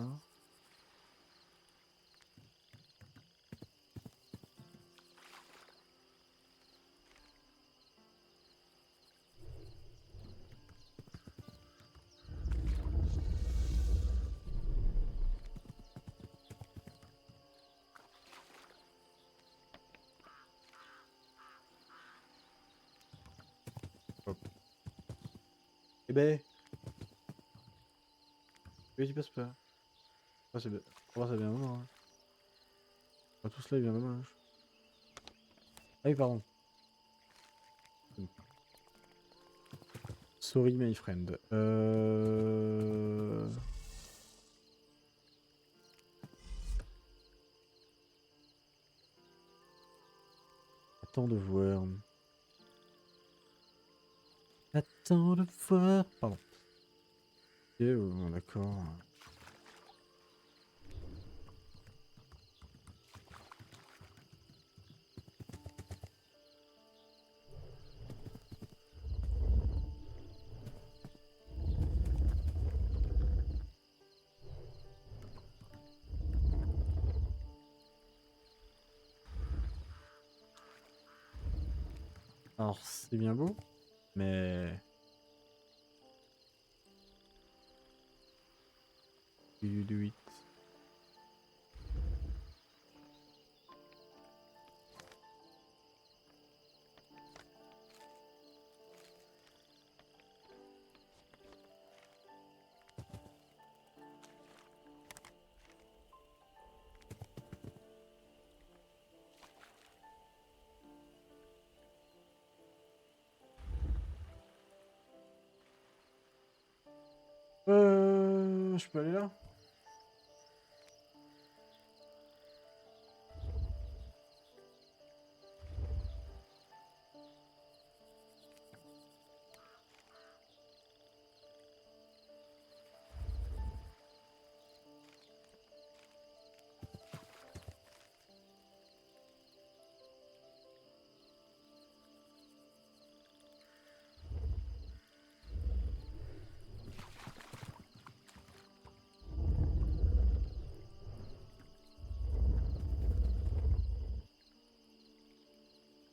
Hop. Eh ben. Oui, tu passes pas. Ah, c'est bien. Oh, ça vient dommage. Pas tout cela, il vient dommage. Ah oui, pardon. Sorry, my friend. Attends de voir. Attends de voir. Pardon. Ok, d'accord. Alors, c'est bien beau, mais... Do you do it? Je peux aller là?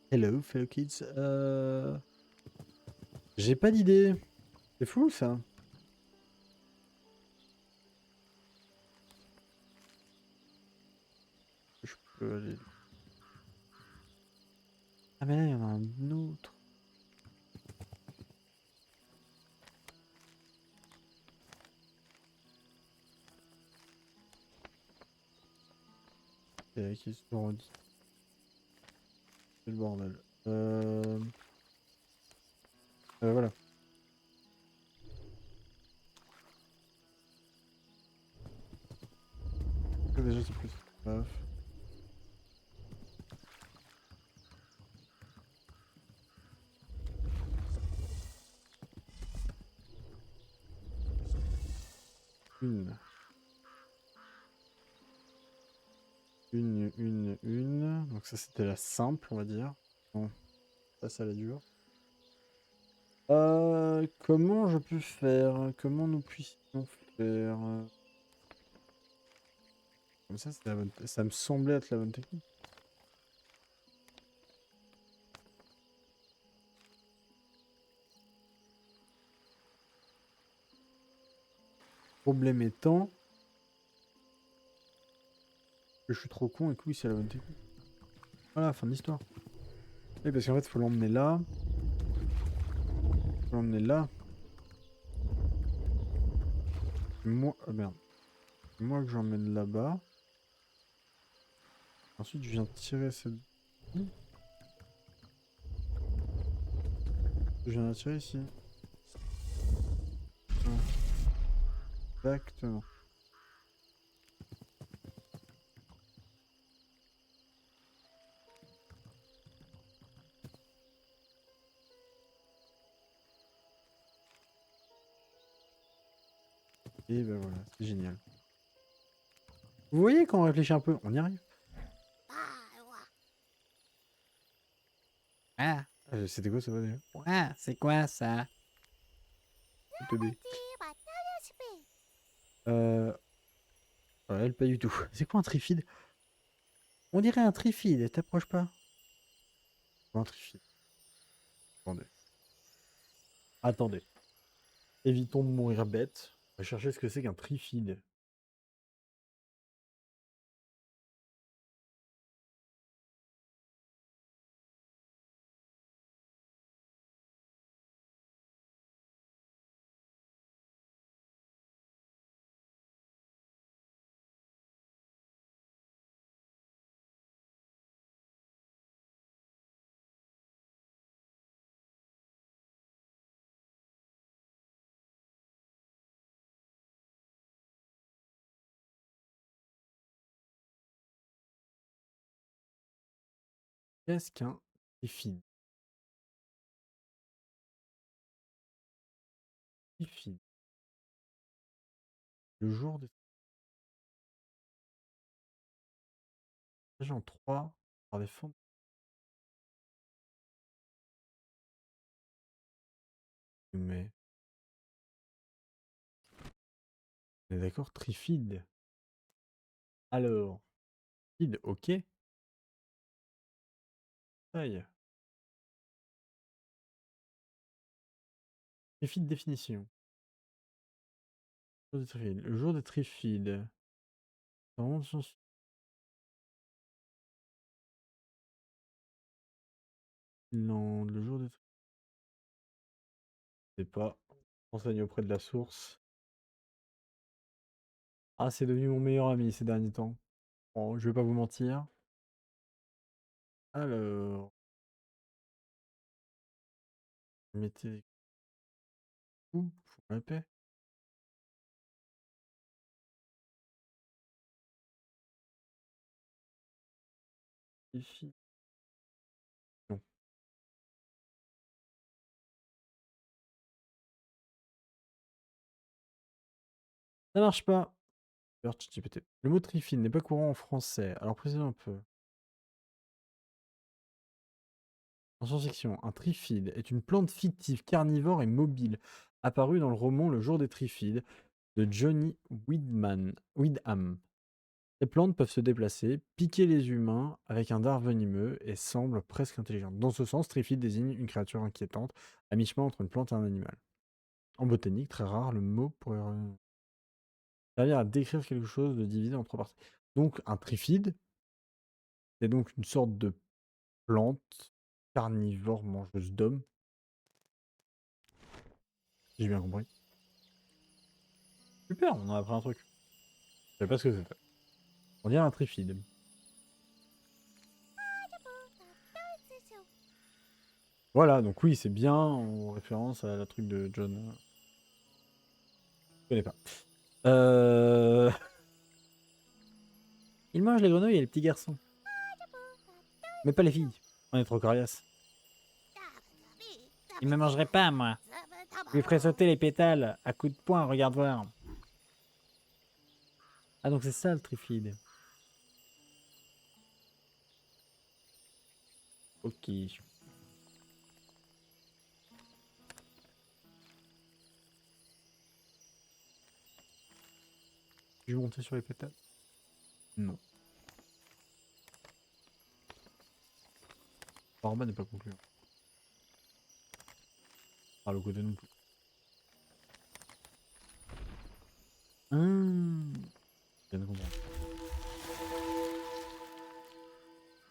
Hello, fellow kids. J'ai pas d'idée. C'est fou, ça. Je peux aller... Ah, mais là, il y en a un autre. Et qui se redit. C'est le bordel. Voilà. Déjà, c'est plus. Paf. Une. Une. Donc ça, c'était la simple, on va dire. Bon, ça la dure. Comment je peux faire? Comment nous puissions faire? Comme ça, c'est la bonne... ça me semblait être la bonne technique. Problème étant que je suis trop con et que oui, c'est la bonne technique. Voilà, fin de l'histoire. Oui, parce qu'en fait, il faut l'emmener là. Faut l'emmener là. Moi... ah, merde. Moi que j'emmène là-bas. Ensuite, je viens tirer cette... Je viens la tirer ici. Exactement. Et ben voilà, c'est génial. Vous voyez quand on réfléchit un peu, on y arrive. Ah, C'était quoi ça va déjà? ouais, c'est quoi ça? TB. Euh... Ouais, elle, pas du tout. C'est quoi un trifide? On dirait un trifide, t'approches pas. Un trifide. Attendez. Attendez. Évitons de mourir bête. On va chercher ce que c'est qu'un trifide. Qu'est-ce qu'un trifide? Trifide. Le jour des... en 3 par des formes. Mais... on est d'accord, trifide. Alors... Trifide, ok. Taille. Trifide définition. Le jour des Trifides. Non, le jour des Trifides. Je sais pas. Renseigne auprès de la source. Ah, c'est devenu mon meilleur ami ces derniers temps. Bon, je vais pas vous mentir. Alors, mettez les coups pour la paix. Défi. Non, ça marche pas. Alors, ChatGPT. Le mot trifide n'est pas courant en français. Alors, précisez un peu. En science-fiction, un trifide est une plante fictive carnivore et mobile, apparue dans le roman Le jour des Trifides de Johnny Wyndham. Les plantes peuvent se déplacer, piquer les humains avec un dard venimeux et semblent presque intelligentes. Dans ce sens, trifide désigne une créature inquiétante, à mi-chemin entre une plante et un animal. En botanique, très rare, le mot pourrait servir à décrire quelque chose de divisé en trois parties. Donc, un trifide, c'est donc une sorte de plante carnivore mangeuse d'hommes. Si j'ai bien compris. Super, on a appris un truc. Je savais pas ce que c'était. On dirait un trifide. Voilà, donc oui, c'est bien en référence à la truc de John. Je connais pas. Il mange les grenouilles et les petits garçons. Mais pas les filles. On est trop coriace. Il me mangerait pas, moi. Je lui ferais sauter les pétales à coups de poing, regarde voir. Ah, donc c'est ça le trifide. Ok. Je vais monter sur les pétales. Non. Format n'est pas concluant. Ah, le côté non plus. Je viens de comprendre.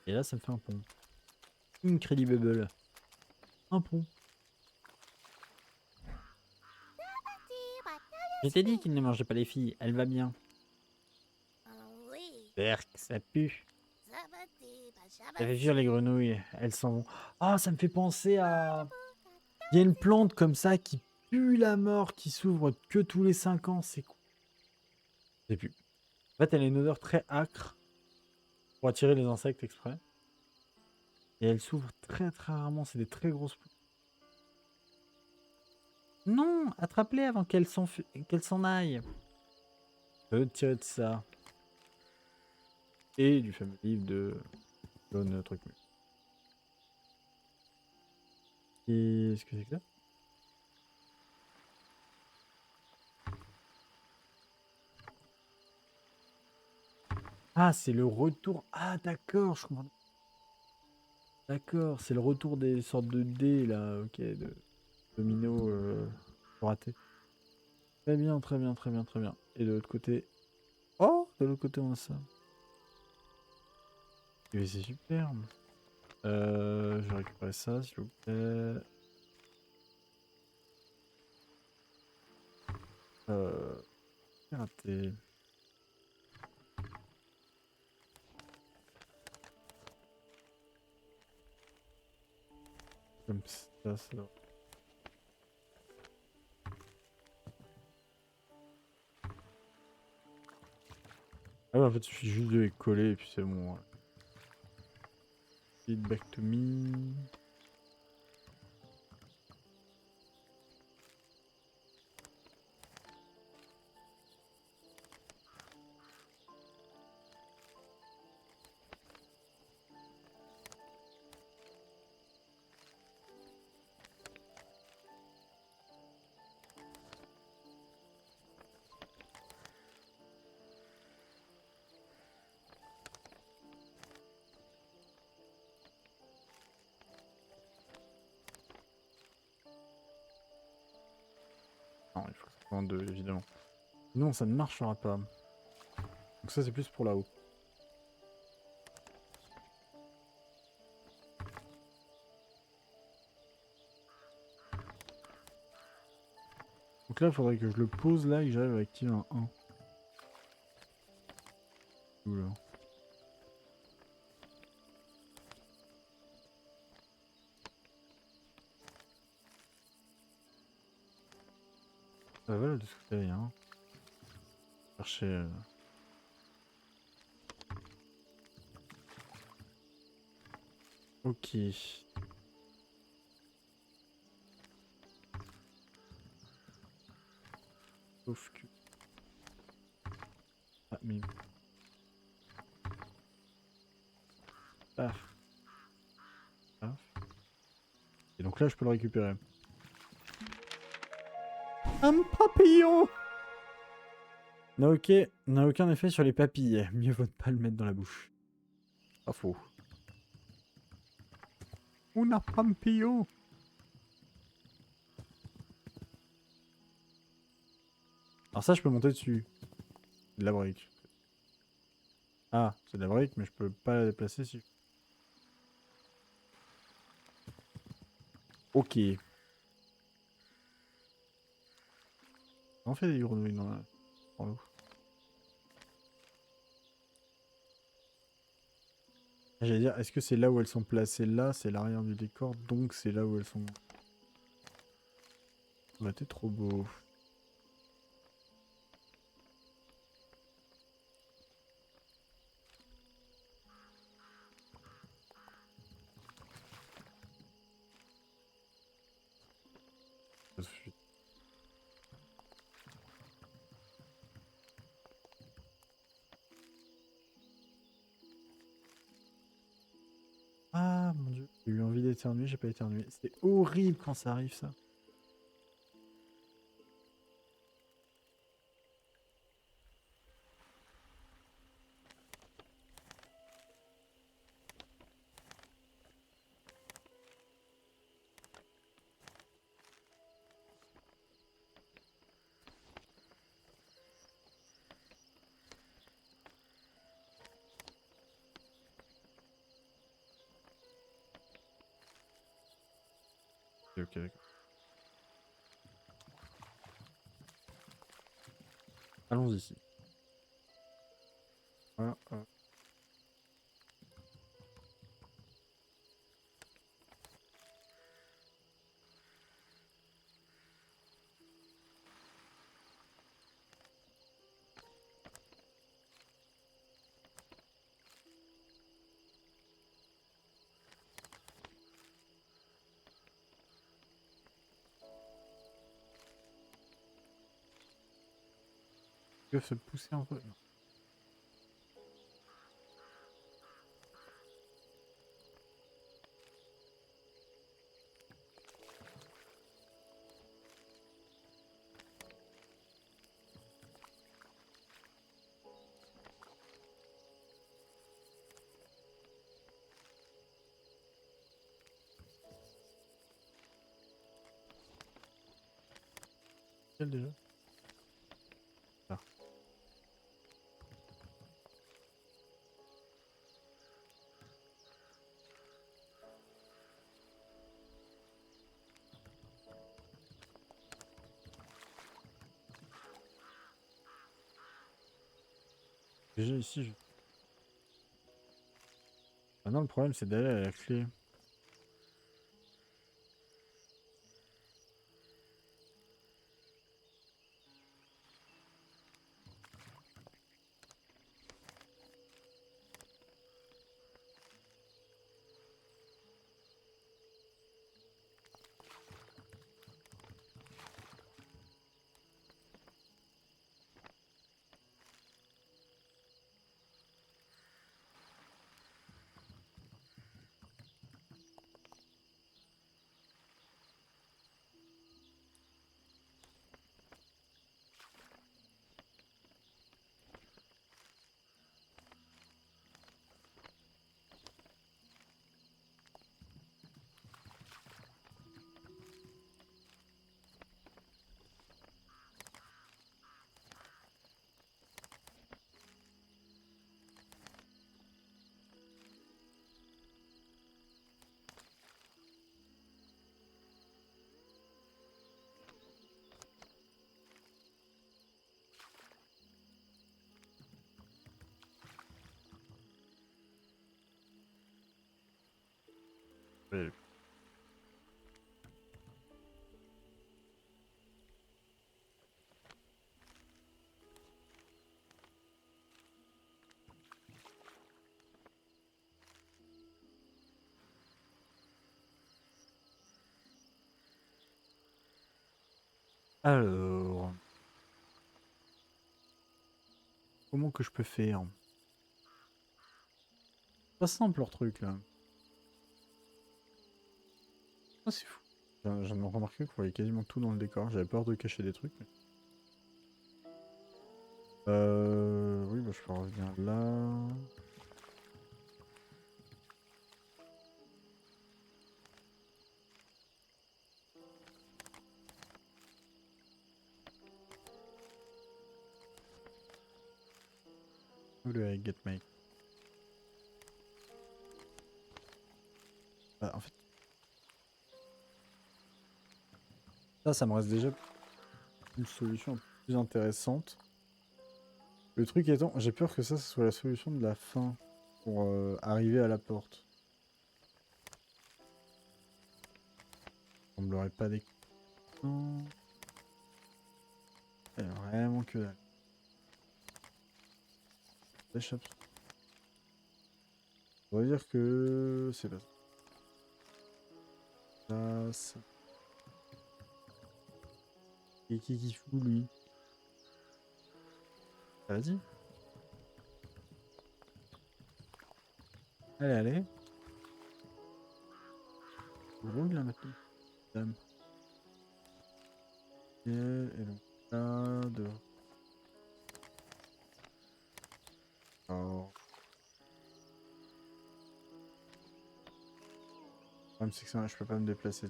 Et là, ça me fait un pont. Incredible. Un pont. Je t'ai dit qu'il ne mangeait pas les filles. Elle va bien. Berk, ça pue. Ça fait fuir les grenouilles. Elles s'en vont. Ah, ça me fait penser à... Il y a une plante comme ça qui pue la mort, qui s'ouvre que tous les 5 ans. C'est quoi? Je sais plus. En fait, elle a une odeur très âcre pour attirer les insectes exprès. Et elle s'ouvre très très rarement. C'est des très grosses plantes. Non, attrape-les avant qu'elles s'en aillent. Je veux tirer de ça. Et du fameux livre de John truc. Qu'est-ce que c'est que ça? Ah, c'est le retour. Ah, d'accord, je comprends. D'accord, c'est le retour des sortes de dés là, ok, de domino raté. Très bien, très bien, très bien, très bien. Et de l'autre côté. Oh, de l'autre côté on a ça. Et c'est superbe. Je vais récupérer ça, s'il vous plaît. C'est raté. Comme ça doit- Ah ouais, en fait, il suffit juste de les coller et puis c'est bon. Ouais. Feed back to me. Non, il faut que ça soit en deux, évidemment. Non, ça ne marchera pas. Donc ça, c'est plus pour là-haut. Donc là, il faudrait que je le pose là et que j'arrive à activer un 1. Oula. Ah voilà, de ce côté, hein. Chercher... Ok. Sauf que... Ah, mais... Paf. Paf. Et donc là, je peux le récupérer. Un papillon! N'a aucun effet sur les papilles. Mieux vaut ne pas le mettre dans la bouche. Pas faux. Una papillon! Alors ça, je peux monter dessus. C'est de la brique. Ah, c'est de la brique, mais je peux pas la déplacer si... Ok. On fait des grenouilles dans l'eau. J'allais dire, est-ce que c'est là où elles sont placées là? C'est l'arrière du décor, donc c'est là où elles sont... Bah t'es trop beau. Ça suffit. Ah mon dieu, j'ai eu envie d'éternuer, j'ai pas éternué. C'est horrible quand ça arrive ça. Ok, d'accord. Allons ici. Voilà, voilà. Ils peuvent se pousser un peu. Quel déjà? Là. Déjà ici, je... Maintenant le problème c'est d'aller à la clé. Oui. Alors, comment que je peux faire? Pas simple leur truc là. Ah, c'est fou. J'en ai remarqué qu'on voyait quasiment tout dans le décor. J'avais peur de cacher des trucs. Oui, bah, je peux revenir là. Où le get my... Bah, en fait, ça me reste déjà une solution plus intéressante. Le truc étant, j'ai peur que ça soit la solution de la fin pour arriver à la porte. Ça me semblerait pas déconnant. Vraiment que dalle. Échappe. On va dire que c'est pas ça. Là, ça. Et qui fout lui? Ah, vas-y. Allez, allez. Roule là maintenant. Dame. Et donc là, dehors. Alors. Le problème, c'est que ça, je peux pas me déplacer.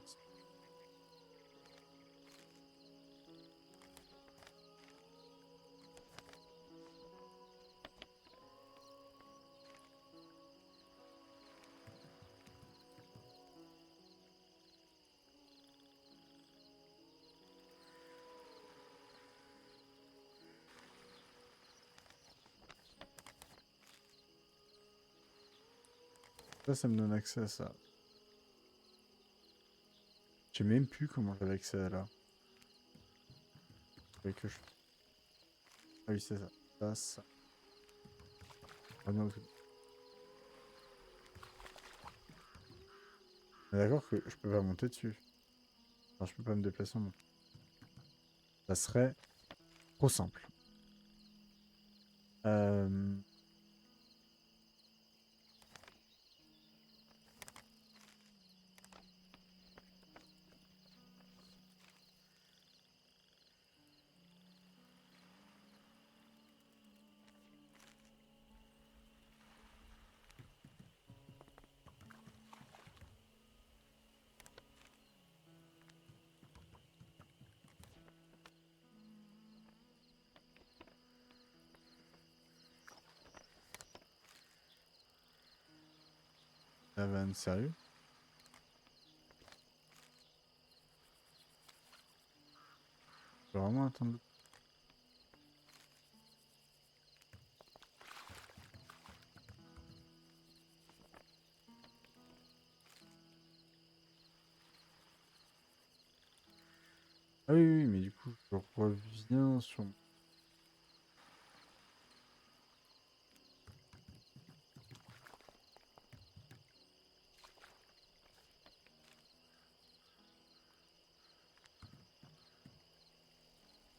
Ça me donne accès à ça. Je sais même plus comment j'avais accès à là. Faudrait que je... Ah oui, c'est ça. Ça. Ah non, on est d'accord que je peux pas monter dessus. Enfin, je peux pas me déplacer en montant. Ça serait trop simple. Euh... La vanne, sérieux? Je peux vraiment attendre. Ah oui, oui, mais du coup, je reviens sur...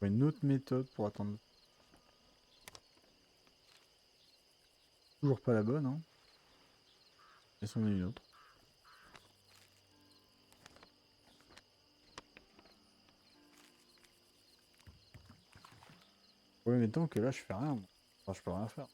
une autre méthode pour attendre. Toujours pas la bonne, hein. Et c'en est une autre. Oui, mais tant que là, je fais rien. Moi. Enfin, je peux rien faire.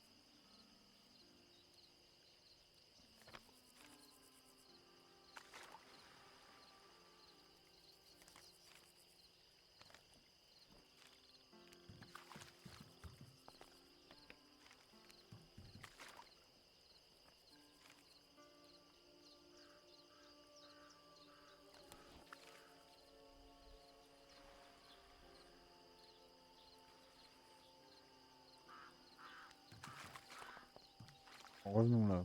Revenons là.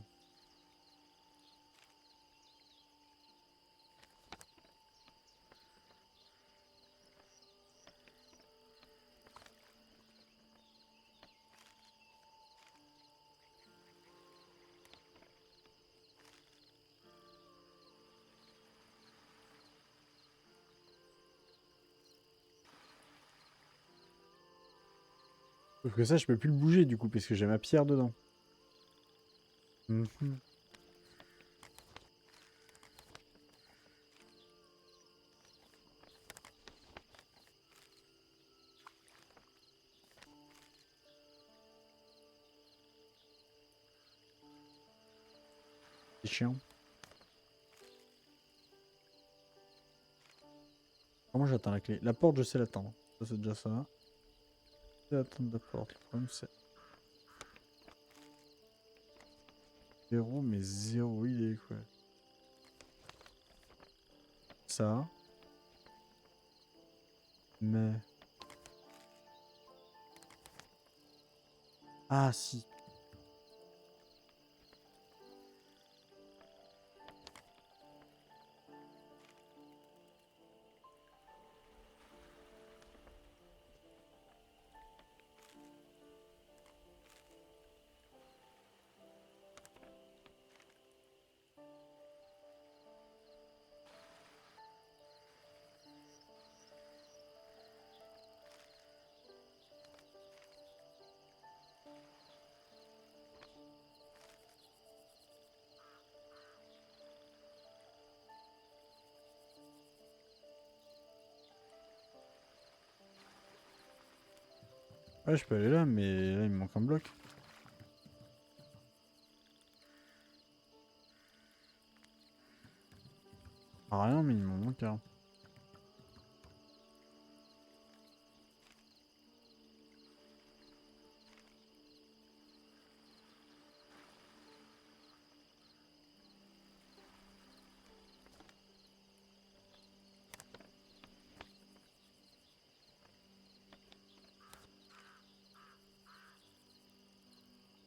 Sauf que ça, je peux plus le bouger du coup, parce que j'ai ma pierre dedans. Mhm. C'est chiant. Comment j'atteins la clé? La porte, je sais l'attendre. Ça, c'est déjà ça. Je sais attendre la porte. Le problème, c'est 0, mais 0 idée, quoi. Ça. Mais... Ah, si. Ouais, je peux aller là, mais là, il me manque un bloc. Ah, rien, mais il m'en manque un.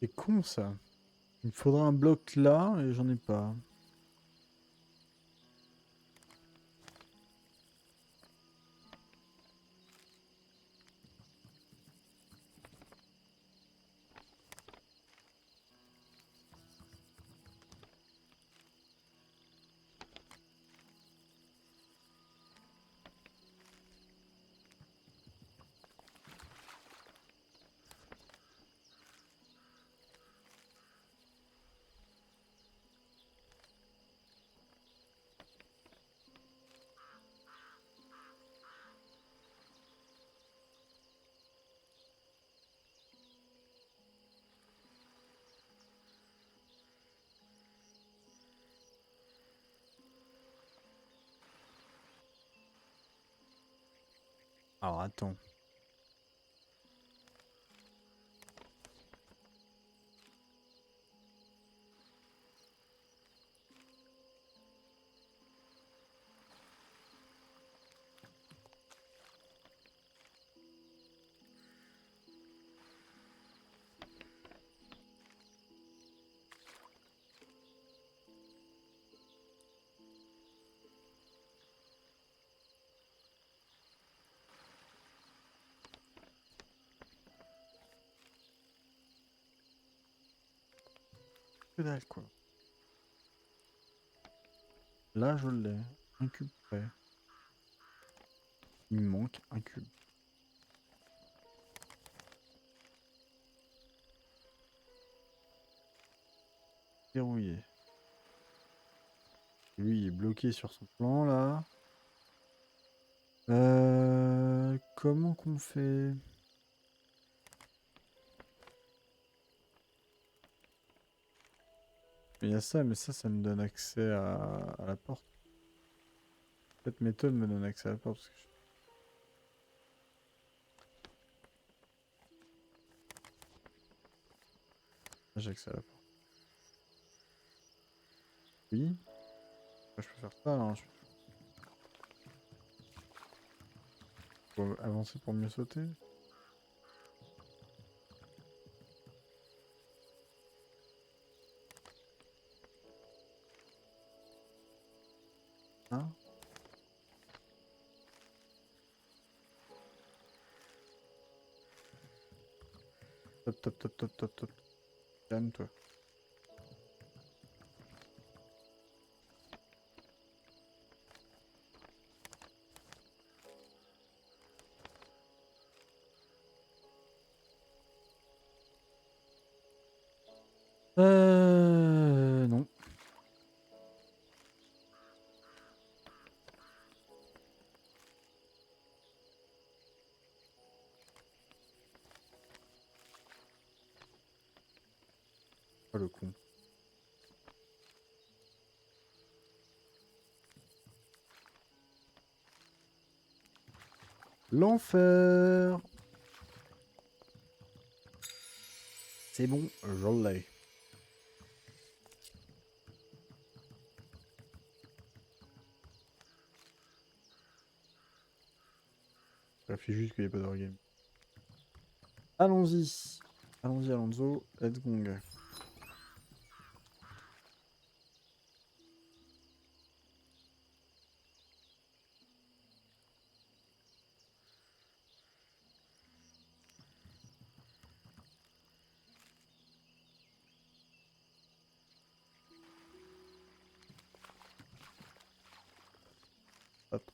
C'est con, ça. Il me faudra un bloc là, et j'en ai pas. Alors, attends. Que dalle, quoi. Là, je l'ai. Un cube près. Il me manque un cube. Verrouillé. Lui, il est bloqué sur son plan, là. Comment qu'on fait? Il y a ça, mais ça me donne accès à la porte. Cette méthode me donne accès à la porte. Parce que j'ai accès à la porte. Oui. Je peux faire ça, hein. Je peux avancer pour mieux sauter. Hein? Top, top, top, top, top, top. Calme-toi. Non. Oh le con. L'enfer. C'est bon, je l'ai. Ça fait juste qu'il n'y ait pas de wargame. Allons-y. Allons-y, Alonso. Let's go. Hop.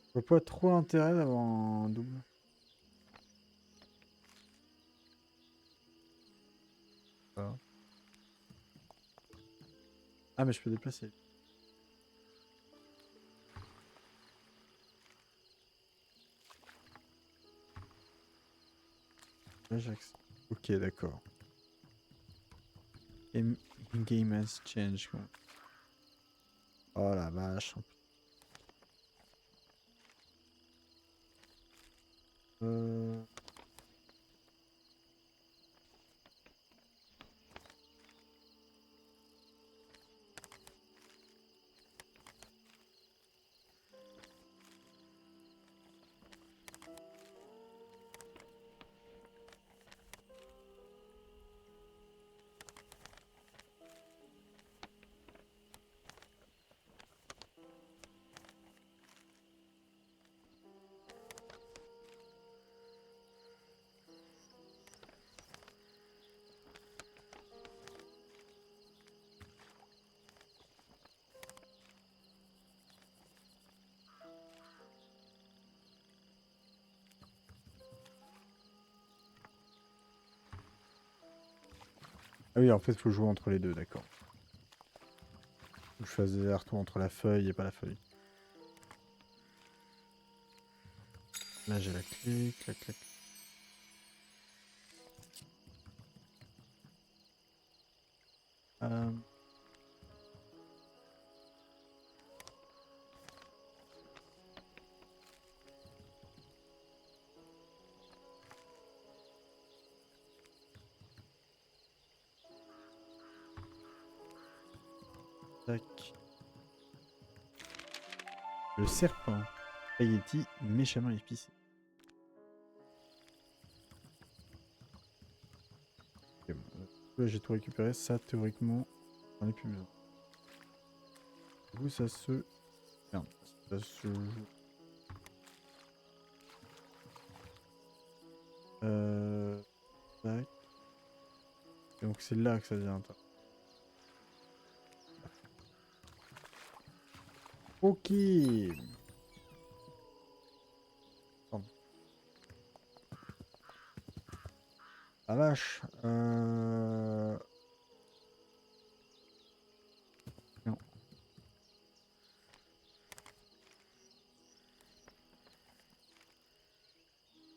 Je vois pas trop l'intérêt d'avoir un double. Voilà. Ah, mais je peux déplacer. Ajax. Ok, d'accord. In-game has changed. Quoi. Oh la vache. Euh... Ah oui, en fait, il faut jouer entre les deux, d'accord. Faut que je fasse des allers-retours entre la feuille et pas la feuille. Là, j'ai la clé, clac, clac. Euh... Tac. Le serpent. Spaghetti méchamment épicé. Ok, bon. Là, j'ai tout récupéré. Ça, théoriquement, j'en ai plus besoin. Du coup, ça se... Merde. Ça se joue. Tac. Et donc, c'est là que ça devient intéressant. Ok. Pardon. Ah vache. Non.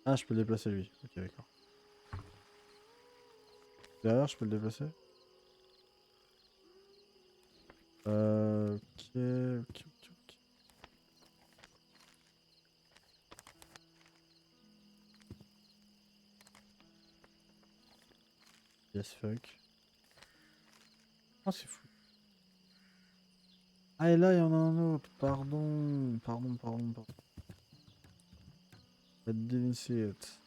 Ah, je peux le déplacer lui. Ok, d'accord. Derrière, je peux le déplacer. Ok. Yes, fuck. Oh, c'est fou. Ah, et là, il y en a un autre. Pardon. I didn't see it.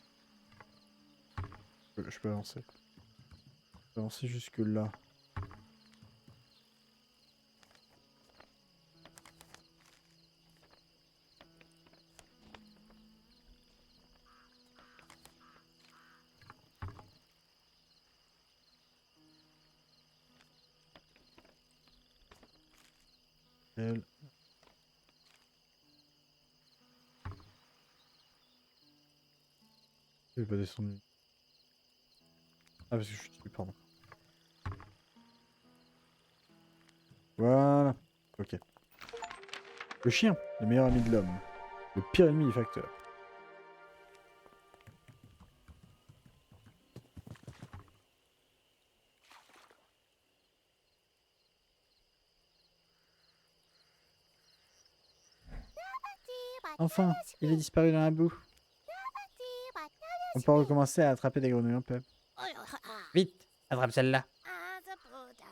Je peux avancer. Je peux avancer jusque là. nickel. Je vais pas descendre. Ah, parce que je suis dessus, pardon. Voilà. Ok. Le chien, le meilleur ami de l'homme. Le pire ennemi du facteur. Enfin, il est disparu dans la boue. On peut recommencer à attraper des grenouilles en paix. Vite, attrape celle-là.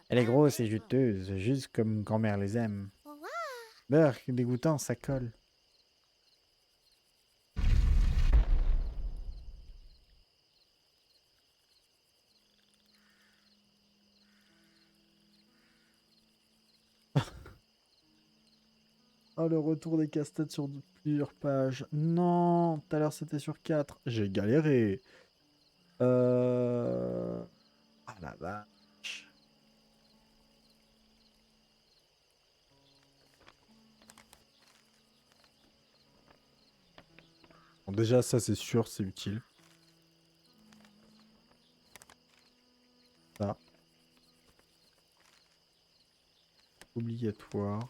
Elle est grosse et juteuse, juste comme grand-mère les aime. Beurre, dégoûtant, ça colle. Oh, le retour des casse-têtes sur plusieurs pages. Non, tout à l'heure c'était sur 4. J'ai galéré. Ah la vache. Bon, déjà, ça c'est sûr, c'est utile. Ça. Obligatoire.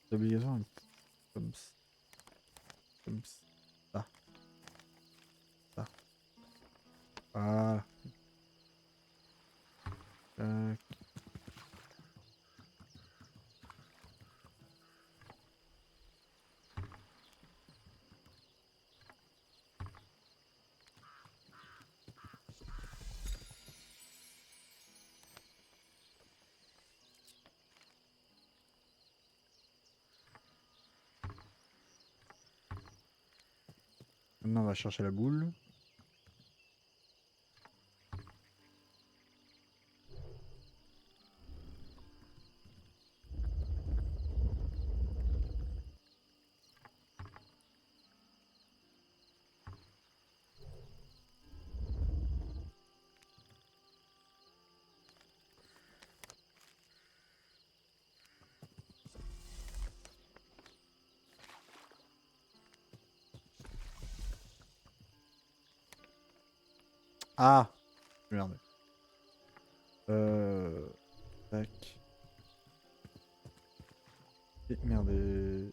C'est obligatoire. Comme ça. Comme ça. Ça. Voilà. Tac. Maintenant, on va chercher la boule. Ah! Merde. Tac. Et merde.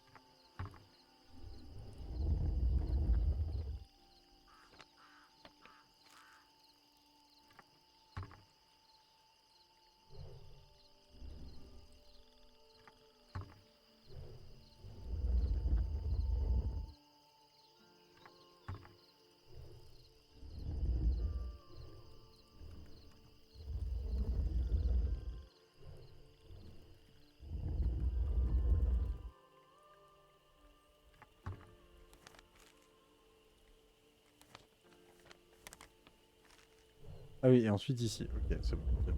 Ah oui, et ensuite ici. Ok, c'est bon. Ok.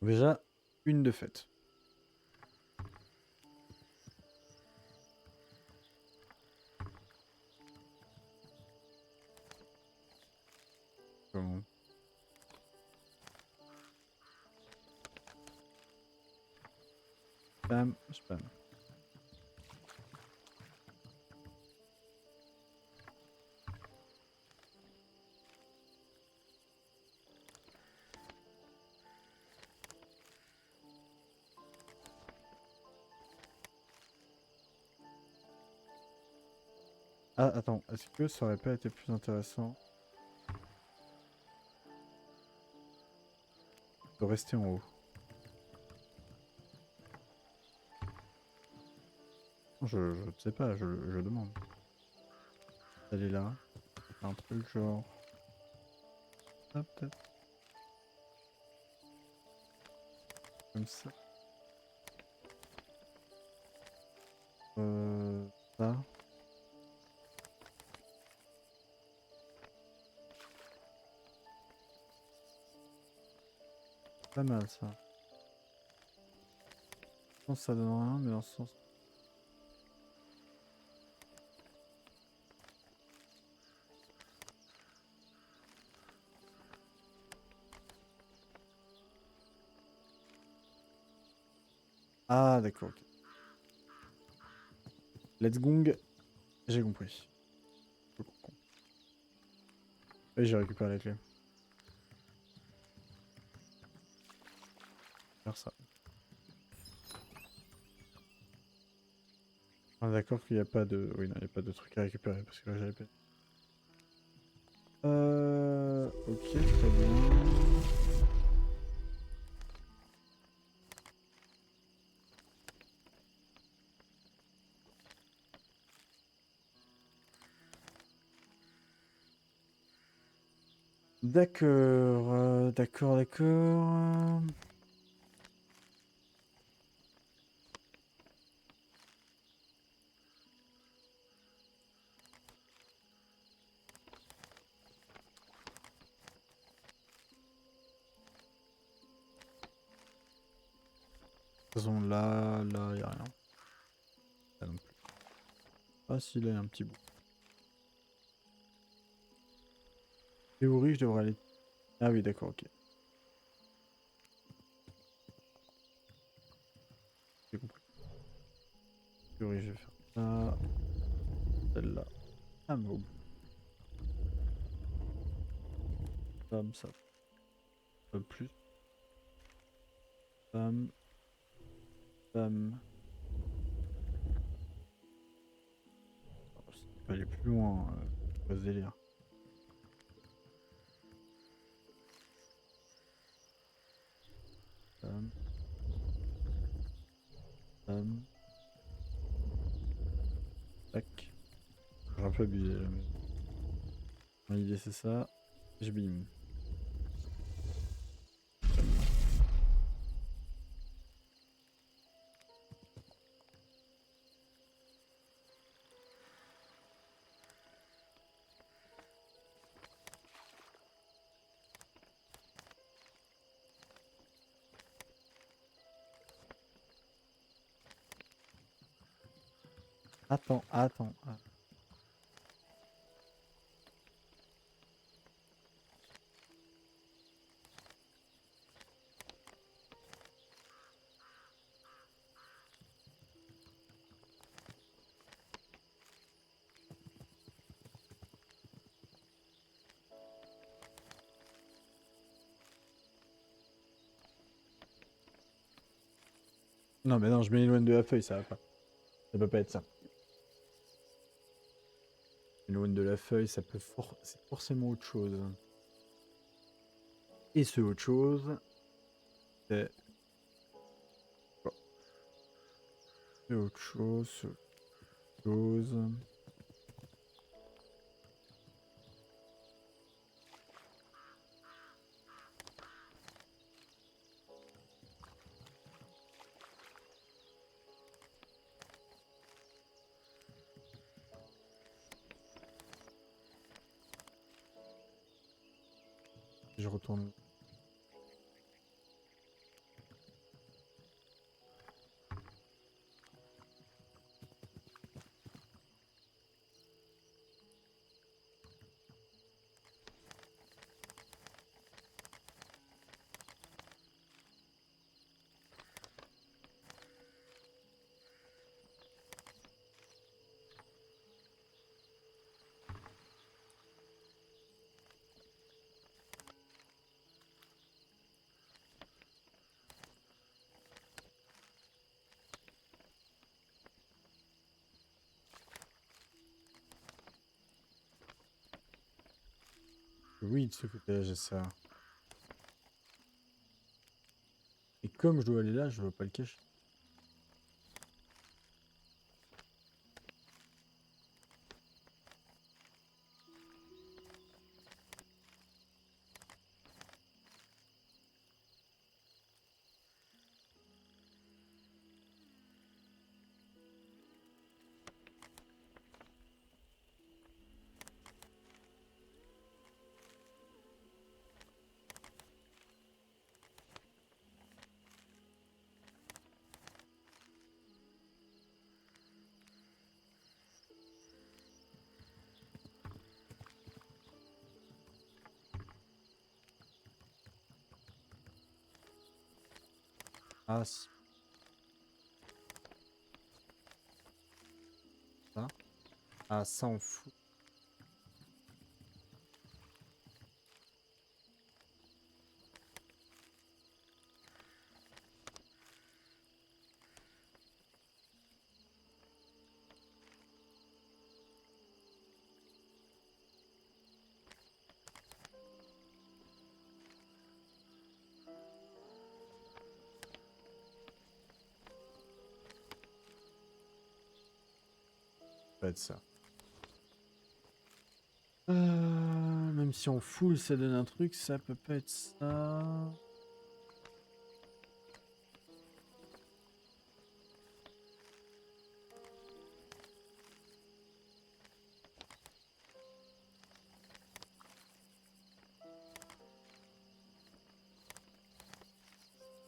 Déjà, une de faite. Comment? Spam, spam. Ah, attends, est-ce que ça aurait pas été plus intéressant de rester en haut? Je ne sais pas, je demande. Elle est là. Un truc genre... Ah, peut-être. Comme ça. Ça. Pas mal ça. Je pense que ça donne rien, mais dans ce sens. Ah, d'accord, ok. Let's gong. J'ai compris. Je comprends. Et j'ai récupéré la clé. Faire ça. Ah, d'accord qu'il n'y a pas de... Oui, non, il n'y a pas de truc à récupérer parce que là, j'avais pas... Ok, très bien. D'accord, d'accord, d'accord. De toute façon, là, il n'y a rien. Là non plus. Ah, si, là, il y a un petit bout. Théorie, je devrais aller... Ah oui, d'accord, ok. J'ai compris. Théorie, je vais faire ça. Celle-là. Ah, mais au bout. Bam, ça. Plus. Bam. Bam. Oh, ça peut aller plus loin, ce délire. Bam. Bam. Tac. J'ai un peu abusé, là, mais... L'idée, c'est ça. Je bim. Attends, attends. Non, mais non, je m'éloigne de la feuille, ça va pas. Ça peut pas être ça. Je m'éloigne de la feuille, ça peut c'est forcément autre chose. Et ce autre chose, c'est... quoi? C'est autre chose, c'est autre chose. Je retourne. Oui, de ce côté-là, j'ai ça. Et comme je dois aller là, je veux pas le cacher. Ah, si. Ça. Ah, ça on fout. Ça va être ça. Même si on full ça donne un truc, ça peut pas être ça.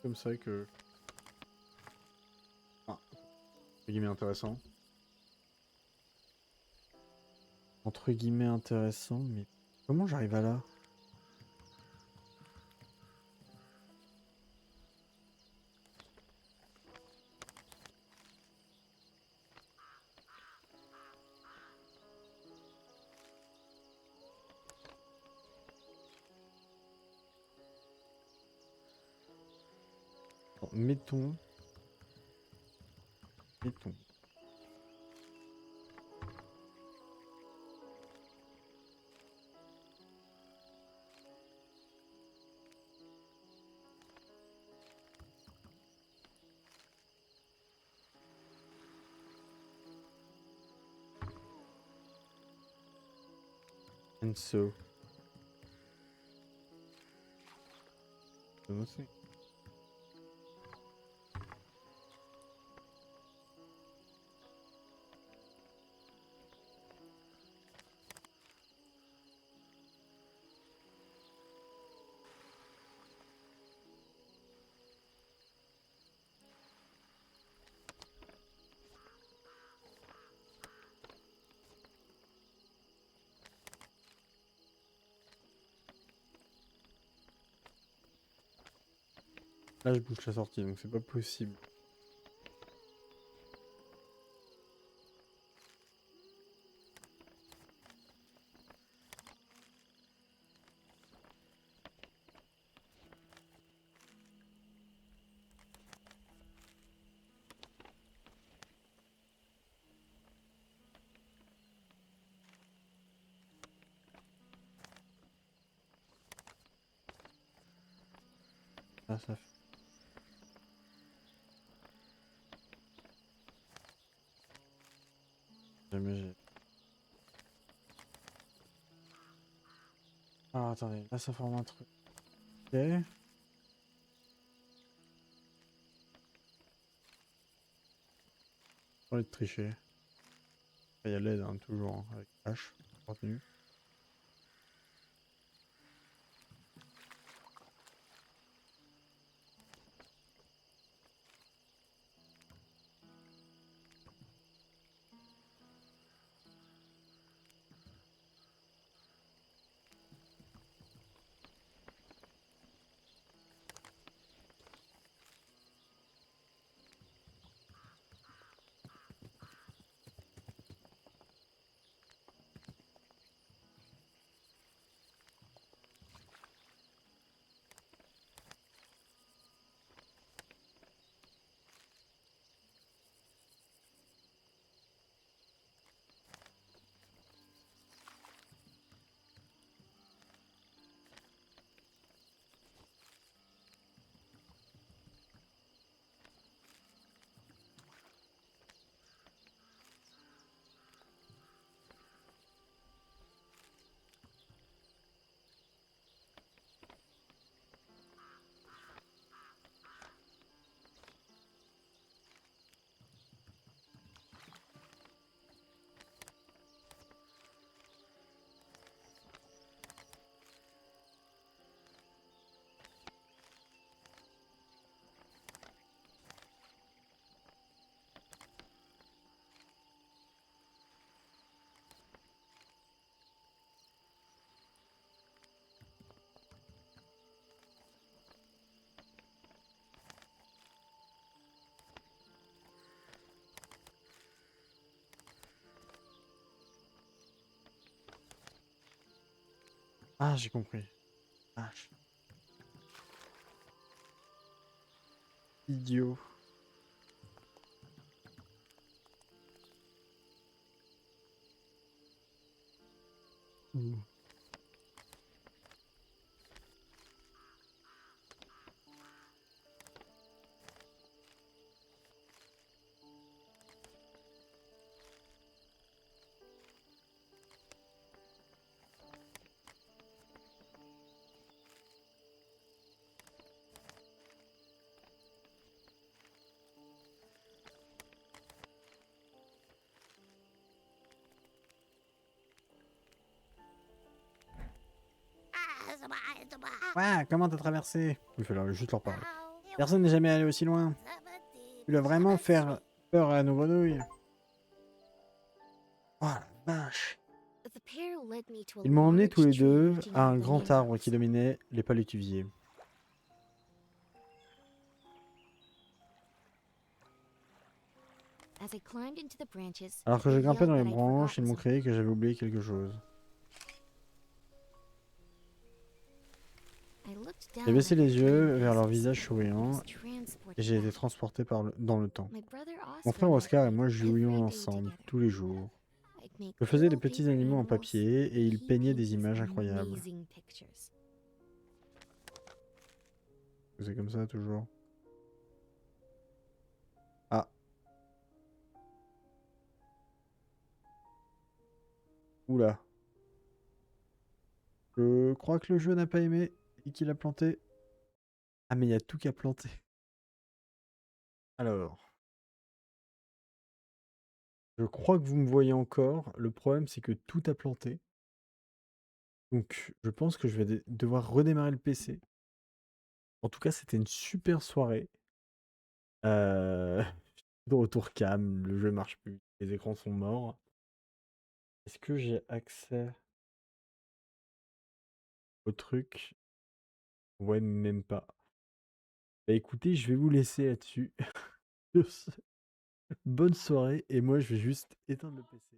Comme ça que... Ah, entre guillemets intéressant. Entre guillemets intéressant, mais comment j'arrive à là? Bon, mettons. Mettons. And so. Je sais. Là, je bouge la sortie, donc c'est pas possible. Ah, ça fait... Jamais j'ai... Ah, attendez, là, ça forme un truc. Ok. Pas envie de tricher. Il y a l'aide, hein, toujours, hein, avec H, contenu. Ah, j'ai compris. Vache. Idiot. Ouh. Ouais, comment t'as traversé? Il fallait juste leur parler. Personne n'est jamais allé aussi loin. Tu dois vraiment faire peur à nos grenouilles. Oh la vache. The pair led me to a Ils m'ont emmené large tous les tree deux reaching à out un grand banana arbre qui leaves. dominait les palétuviers. As I climbed into the branches, Alors que they je grimpais yelled dans les that I'd branches, ils forgotten m'ont crié something. que j'avais oublié quelque chose. I looked J'ai down baissé at their les tiny yeux vers leur faces visage and souriants was transported et j'ai été back. transporté dans le temps. My brother Mon Oscar frère and I Oscar et played moi every jouions day ensemble together. tous les jours. I'd make Je faisais des little petits paper animaux en animals, papier et and ils he'd peignaient paint des these images incroyables. amazing pictures. C'est comme ça toujours. Ah, oula. Je crois que le jeu n'a pas aimé et qu'il a planté. Ah mais il y a tout qu'à planter. Alors, je crois que vous me voyez encore. Le problème c'est que tout a planté. Donc je pense que je vais devoir redémarrer le PC. En tout cas, c'était une super soirée. Euh... De retour cam, le jeu marche plus, les écrans sont morts. Est-ce que j'ai accès au truc? Ouais, même pas. Bah écoutez, je vais vous laisser là-dessus. Bonne soirée et moi je vais juste éteindre le PC.